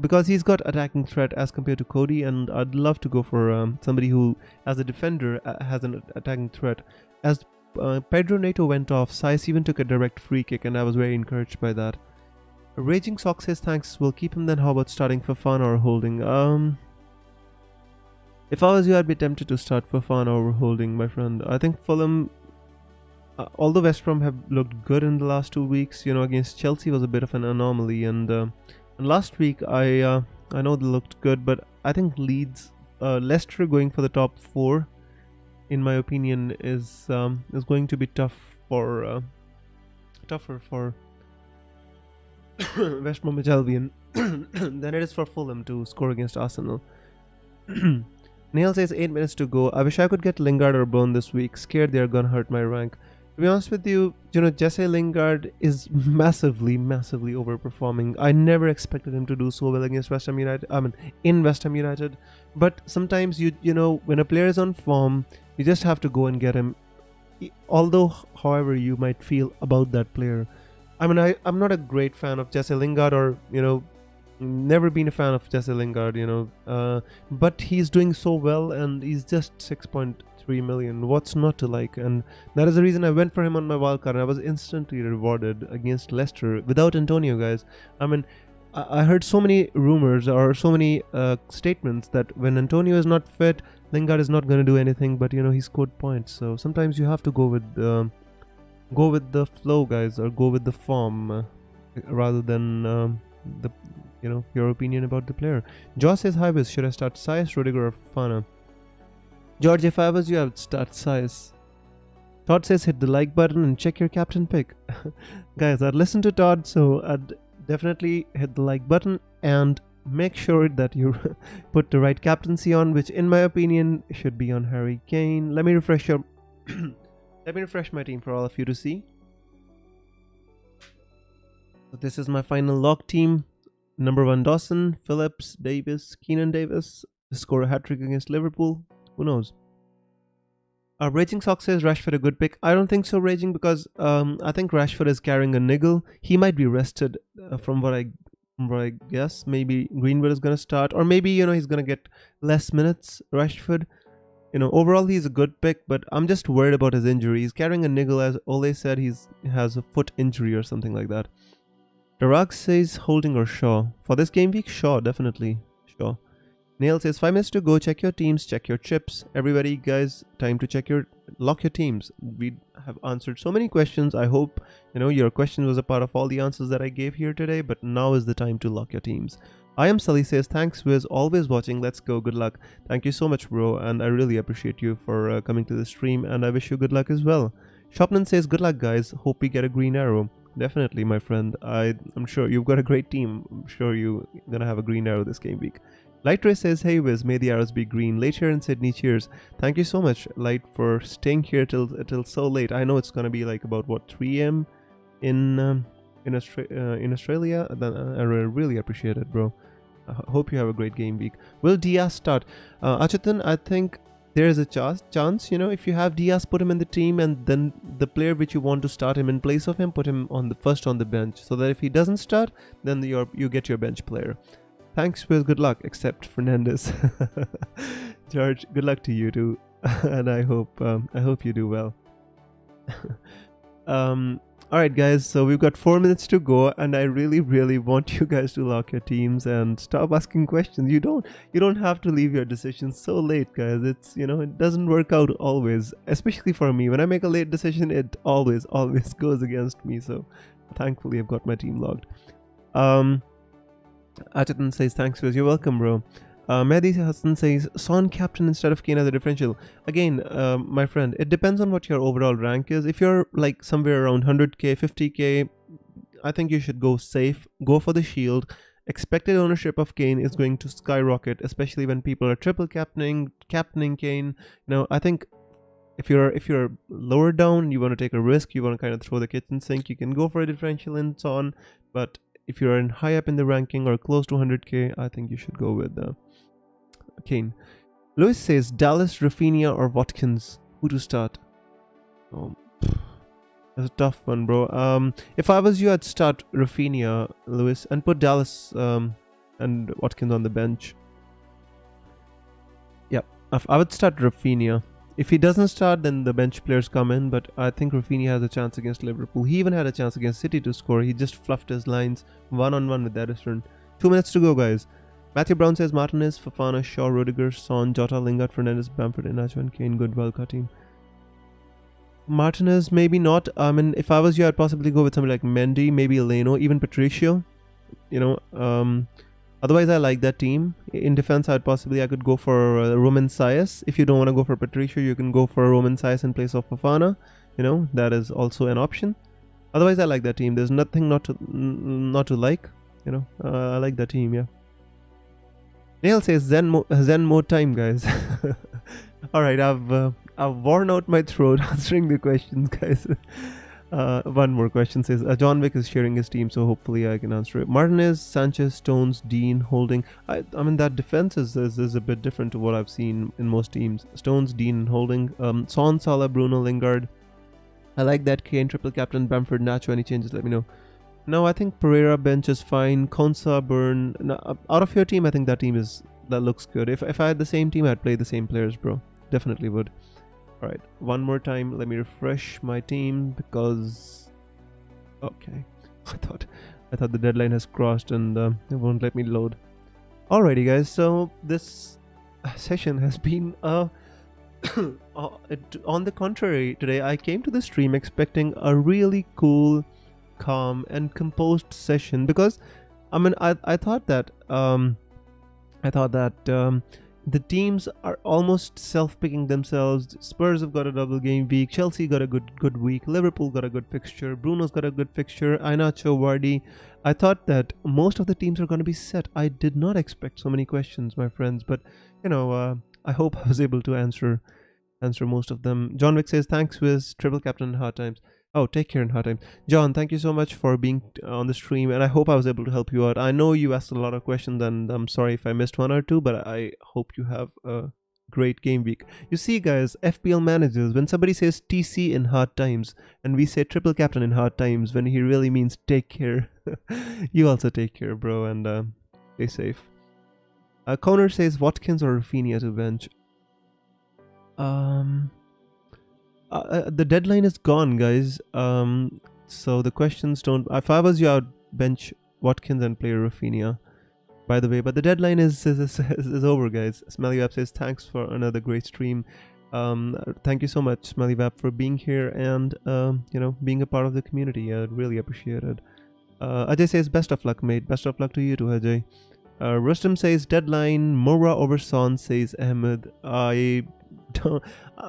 because he's got attacking threat as compared to Cody, and I'd love to go for somebody who, as a defender, has an attacking threat. As Pedro Neto went off, Saiz even took a direct free kick, and I was very encouraged by that. Raging Sock says thanks, we'll keep him then. How about starting Fofana or Holding? If I was you, I'd be tempted to start Fofana over Holding, my friend. I think Fulham, although West Brom have looked good in the last 2 weeks, against Chelsea was a bit of an anomaly, and last week I know they looked good, but I think Leicester going for the top 4, in my opinion, is going to be tougher for West Bromwich Albion than it is for Fulham to score against Arsenal. Neil says 8 minutes to go. I wish I could get Lingard or Bone this week. Scared they are gonna hurt my rank. To be honest with you, Jesse Lingard is massively overperforming. I never expected him to do so well against West Ham United. In West Ham United. But sometimes when a player is on form, you just have to go and get him. Although, however, you might feel about that player. I'm not a great fan of Jesse Lingard, or never been a fan of Jesse Lingard, but he's doing so well, and he's just 6.3 million. What's not to like? And that is the reason I went for him on my wildcard, and I was instantly rewarded against Leicester without Antonio, guys. I heard so many rumors or so many statements that when Antonio is not fit, Lingard is not going to do anything, but he scored points. So sometimes you have to go with the flow, guys, or go with the form rather than your opinion about the player. Josh says, hi Wiz, should I start Saiz, Rudiger or Fofana? George, if I was you, I would start Saiz. Todd says hit the like button and check your captain pick. Guys, I'd listen to Todd, so I'd definitely hit the like button and make sure that you put the right captaincy on, which in my opinion should be on Harry Kane. Let me refresh my team for all of you to see. So this is my final lock team. Number 1 Dawson, Phillips, Davis, Keenan Davis. Score a hat-trick against Liverpool. Who knows? Raging Sock says Rashford a good pick. I don't think so, Raging, because I think Rashford is carrying a niggle. He might be rested from what I guess. Maybe Greenwood is going to start, or maybe he's going to get less minutes, Rashford. Overall he's a good pick, but I'm just worried about his injury. He's carrying a niggle, as Ole said. He has a foot injury or something like that. Darag says Holding or Shaw. For this game week, Shaw, definitely Shaw. Neil says 5 minutes to go. Check your teams, check your chips. Everybody, guys, time to lock your teams. We have answered so many questions. I hope your question was a part of all the answers that I gave here today, but now is the time to lock your teams. I am Sully says thanks Wiz, always watching. Let's go, good luck. Thank you so much, bro, and I really appreciate you for coming to the stream, and I wish you good luck as well. Shopman says good luck, guys, hope we get a green arrow. Definitely, my friend. I'm sure you've got a great team. I'm sure you're gonna have a green arrow this game week. Light Ray says, hey Wiz, may the arrows be green. Late here in Sydney, cheers. Thank you so much, Light, for staying here till so late. I know it's gonna be like about 3 a.m. in Australia. I really appreciate it, bro. I hope you have a great game week. Will Diaz start? Achetan, I think there is a chance, you know, if you have Diaz, put him in the team, and then the player which you want to start him in place of him, put him on the first on the bench, so that if he doesn't start, then you get your bench player. Thanks, with good luck, except Fernandez. George, good luck to you too, and I hope you do well. Alright guys, so we've got 4 minutes to go, and I really want you guys to lock your teams and stop asking questions. You don't have to leave your decisions so late, guys. It's, you know, it doesn't work out always, especially for me. When I make a late decision, it always goes against me. So thankfully I've got my team logged. Achetan says, thanks Wiz. You're welcome, bro. Mehdi Hassan says, Son captain instead of Kane as a differential. Again, my friend, it depends on what your overall rank is. If you're like somewhere around 100k, 50k, I think you should go safe, go for the shield. Expected ownership of Kane is going to skyrocket, especially when people are triple captaining Kane. You know, I think if you're lower down, you want to take a risk, you want to kind of throw the kitchen sink, you can go for a differential and so on. But if you're in high up in the ranking or close to 100k, I think you should go with Kane. Lewis says, Dallas, Rafinha or Watkins, who to start? Oh, that's a tough one, bro. If I was you, I'd start Rafinha, Lewis, and put Dallas and Watkins on the bench. Yeah, I would start Rafinha. If he doesn't start, then the bench players come in, but I think Rafinha has a chance against Liverpool. He even had a chance against City to score. He just fluffed his lines one-on-one with Ederson. 2 minutes to go, guys. Matthew Brown says Martinez, Fofana, Shaw, Rudiger, Son, Jota, Lingard, Fernandes, Bamford, Iheanacho and Kane. Good wildcard team. Martinez, maybe not. I mean, if I was you, I'd possibly go with somebody like Mendy, maybe Leno, even Patricio. You know, otherwise, I like that team. In defense, I could go for Roman Saiz. If you don't want to go for Patricio, you can go for Roman Saiz in place of Fofana. You know, that is also an option. Otherwise, I like that team. There's nothing not to like. You know, I like that team. Yeah. Neil says Zen mode time, guys. All right, I've worn out my throat answering the questions, guys. One more question says, John Wick is sharing his team, so hopefully I can answer it. Martinez, Sanchez, Stones, Dean, Holding. I mean, that defense is a bit different to what I've seen in most teams. Stones, Dean, and Holding. Son, Salah, Bruno, Lingard. I like that. Kane, triple captain, Bamford, Nacho. Any changes, let me know. No, I think Pereira bench is fine. Konsa, Burn. No, out of your team, I think that looks good. If I had the same team, I'd play the same players, bro. Definitely would. Alright, one more time, let me refresh my team because... Okay, I thought the deadline has crossed and it won't let me load. Alrighty guys, so this session has been on the contrary, today I came to the stream expecting a really cool, calm and composed session because I mean I thought that the teams are almost self-picking themselves. Spurs have got a double game week. Chelsea got a good week. Liverpool got a good fixture. Bruno's got a good fixture. Iheanacho, Vardy. I thought that most of the teams are going to be set. I did not expect so many questions, my friends. But, you know, I hope I was able to answer most of them. John Wick says, thanks, Wiz. Triple captain in hard times. Oh, take care in hard times. John, thank you so much for being on the stream, and I hope I was able to help you out. I know you asked a lot of questions, and I'm sorry if I missed one or two, but I hope you have a great game week. You see, guys, FPL managers, when somebody says TC in hard times, and we say triple captain in hard times, when he really means take care, you also take care, bro, and stay safe. Connor says Watkins or Rafinha to bench. The deadline is gone, guys. So the questions don't... If I was you, I'd bench Watkins and play Rafinha, by the way. But the deadline is over, guys. Smellywap says, thanks for another great stream. Thank you so much, Smellywap, for being here and, you know, being a part of the community. I'd really appreciate it. Ajay says, best of luck, mate. Best of luck to you too, Ajay. Rustam says, deadline. Moura over Son, says Ahmed.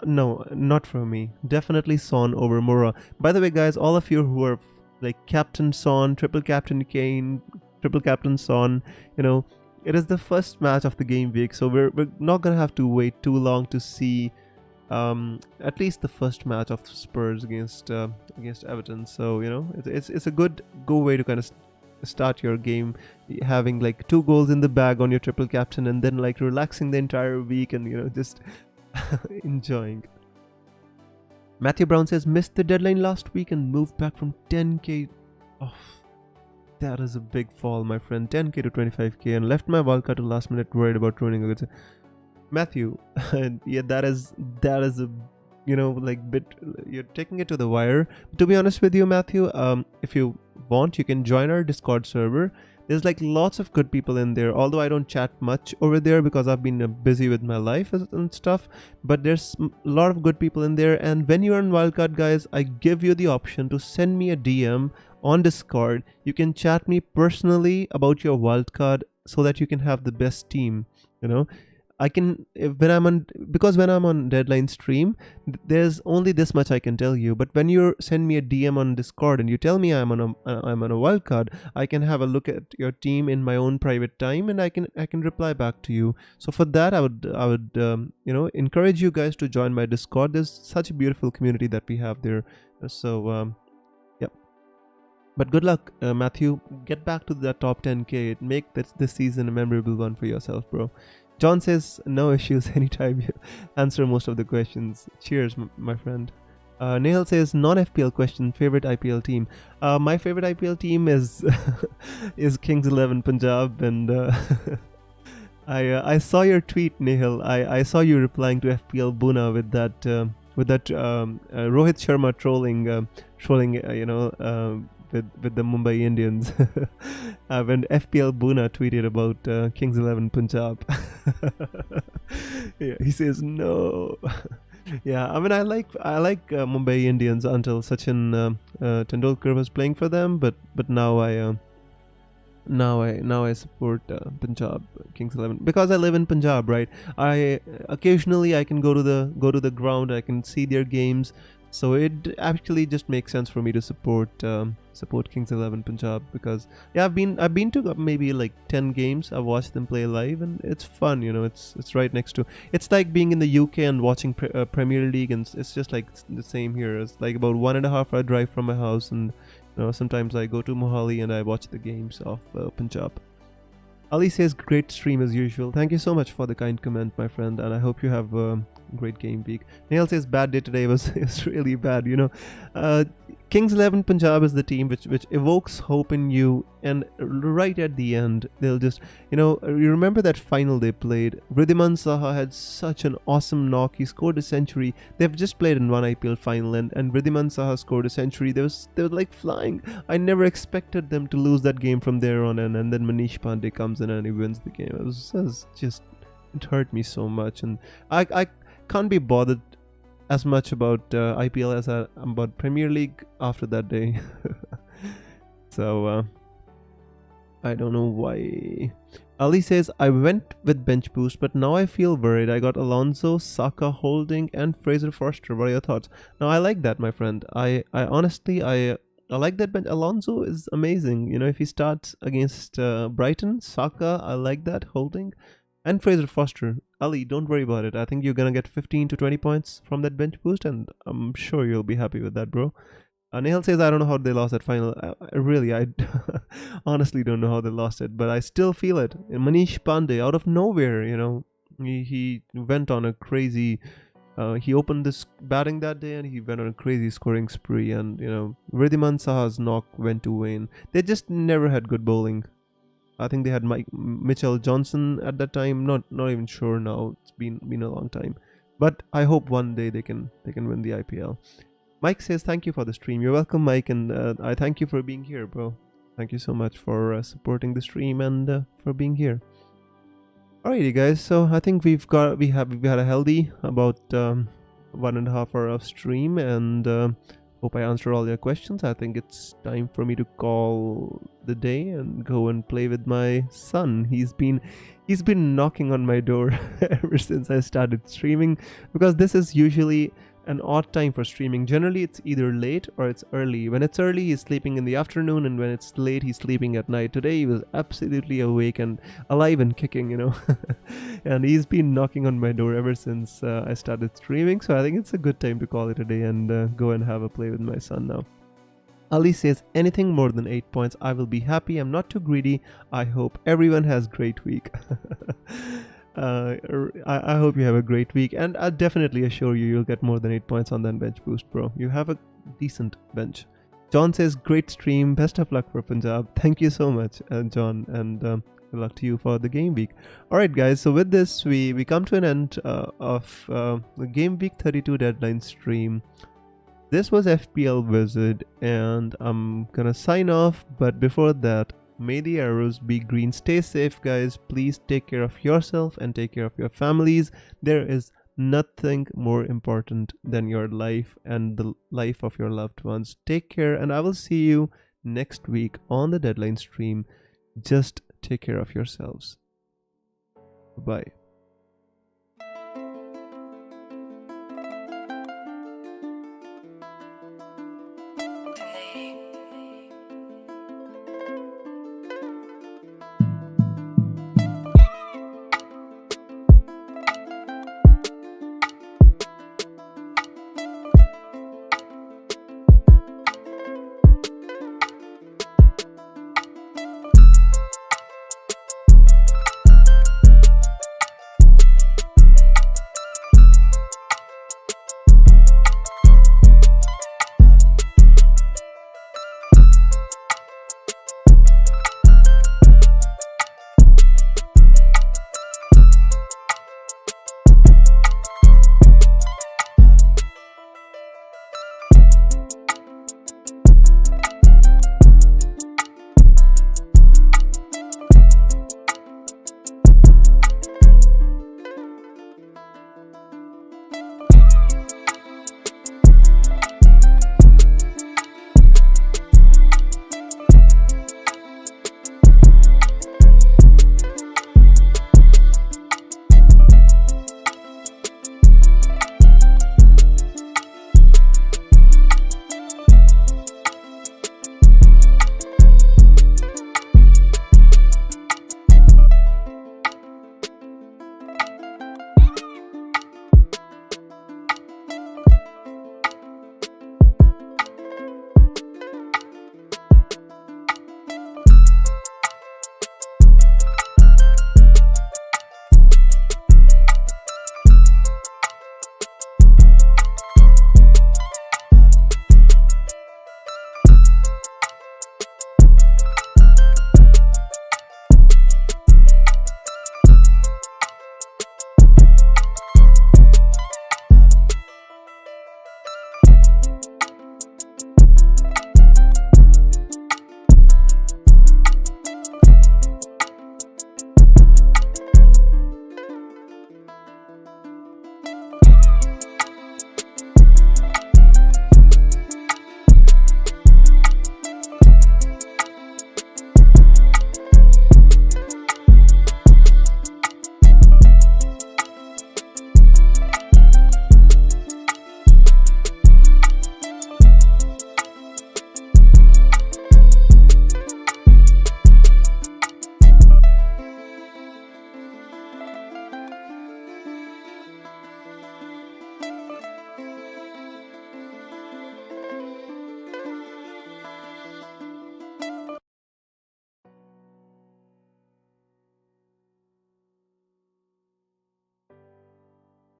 No, not for me. Definitely Son over Moura. By the way, guys, all of you who are like Captain Son, Triple Captain Kane, Triple Captain Son, you know, it is the first match of the game week, so we're not gonna have to wait too long to see at least the first match of Spurs against Everton. So, you know, it's a good way to kind of start your game, having like 2 goals in the bag on your triple captain and then like relaxing the entire week and, you know, just enjoying. Matthew Brown says, missed the deadline last week and moved back from 10k. Oh, that is a big fall, my friend. 10k to 25k and left my wildcard to last minute, worried about ruining a good. Matthew, yeah, that is a, like bit, you're taking it to the wire. To be honest with you, Matthew, if you want, you can join our Discord server. There's like lots of good people in there, although I don't chat much over there because I've been busy with my life and stuff, but there's a lot of good people in there. And when you're on Wildcard, guys, I give you the option to send me a DM on Discord. You can chat me personally about your Wildcard so that you can have the best team. I can, when I'm on deadline stream, there's only this much I can tell you. But when you send me a DM on Discord and you tell me I'm on a wildcard, I can have a look at your team in my own private time, and I can reply back to you. So for that, I would encourage you guys to join my Discord. There's such a beautiful community that we have there. So yep. But good luck, Matthew. Get back to that top 10k. Make this season a memorable one for yourself, bro. John says, no issues anytime you answer most of the questions. Cheers, my friend. Nehal says, non-FPL question, favorite IPL team. My favorite IPL team is is Kings 11 Punjab, and I saw your tweet, Nehal. I saw you replying to FPL Buna with that Rohit Sharma trolling with the Mumbai Indians when FPL Buna tweeted about Kings 11 Punjab. Yeah, he says no. Yeah, I mean, I like Mumbai Indians until Sachin Tendulkar was playing for them, but now I support Punjab Kings 11 because I live in Punjab, right? I occasionally I can go to the ground, I can see their games. So it actually just makes sense for me to support Kings 11 Punjab because I've been to maybe like 10 games. I've watched them play live and it's fun. It's right next to. It's like being in the UK and watching Premier League, and it's just like the same here. It's like about 1.5 hour drive from my house, and sometimes I go to Mohali and I watch the games of Punjab. Ali says, great stream as usual. Thank you so much for the kind comment, my friend, and I hope you have a great game week. Neil says, bad day today was really bad. Kings 11 Punjab is the team which evokes hope in you, and right at the end they'll just you remember that final they played. Wriddhiman Saha had such an awesome knock. He scored a century. They've just played in one IPL final, and Wriddhiman Saha scored a century. They were like flying. I never expected them to lose that game from there on, and then Manish Pandey comes in and he wins the game. It hurt me so much, and I can't be bothered as much about IPL as I am about Premier League after that day. So I don't know why. Ali says, I went with bench boost, but now I feel worried. I got Alonso, Saka, Holding, and Fraser Forster. What are your thoughts? Now I like that, my friend. I honestly I like that bench. Alonso is amazing. If he starts against Brighton, Saka, I like that. Holding and Fraser Forster. Ali, don't worry about it. I think you're gonna get 15 to 20 points from that bench boost, and I'm sure you'll be happy with that, bro. Nehal says, I don't know how they lost that final. I honestly don't know how they lost it, but I still feel it. Manish Pandey, out of nowhere, he went on a crazy. He opened this batting that day, and he went on a crazy scoring spree. And Wriddhiman Saha's knock went to Wayne. They just never had good bowling. I think they had Mitchell Johnson at that time. Not even sure now. It's been a long time, but I hope one day they can win the IPL. Mike says, thank you for the stream. You're welcome, Mike, and I thank you for being here, bro. Thank you so much for supporting the stream and for being here. Alrighty, guys. So I think we've had a healthy about 1.5 hour of stream, and hope I answered all your questions. I think it's time for me to call the day and go and play with my son. He's been knocking on my door ever since I started streaming, because this is usually an odd time for streaming. Generally, it's either late or it's early. When it's early, he's sleeping in the afternoon, and when it's late, he's sleeping at night. Today, he was absolutely awake and alive and kicking, and he's been knocking on my door ever since I started streaming. So I think it's a good time to call it a day and go and have a play with my son now. Ali says, anything more than 8 points, I will be happy. I'm not too greedy. I hope everyone has great week. I hope you have a great week, and I definitely assure you you'll get more than 8 points on that bench boost, bro. You have a decent bench. John says, great stream. Best of luck for Punjab. Thank you so much, John, and good luck to you for the game week. All right, guys. So with this, we come to an end of the game week 32 deadline stream. This was FPL Wizard, and I'm gonna sign off. But before that, may the arrows be green. Stay safe, guys. Please take care of yourself and take care of your families. There is nothing more important than your life and the life of your loved ones. Take care, and I will see you next week on the deadline stream. Just take care of yourselves. Bye.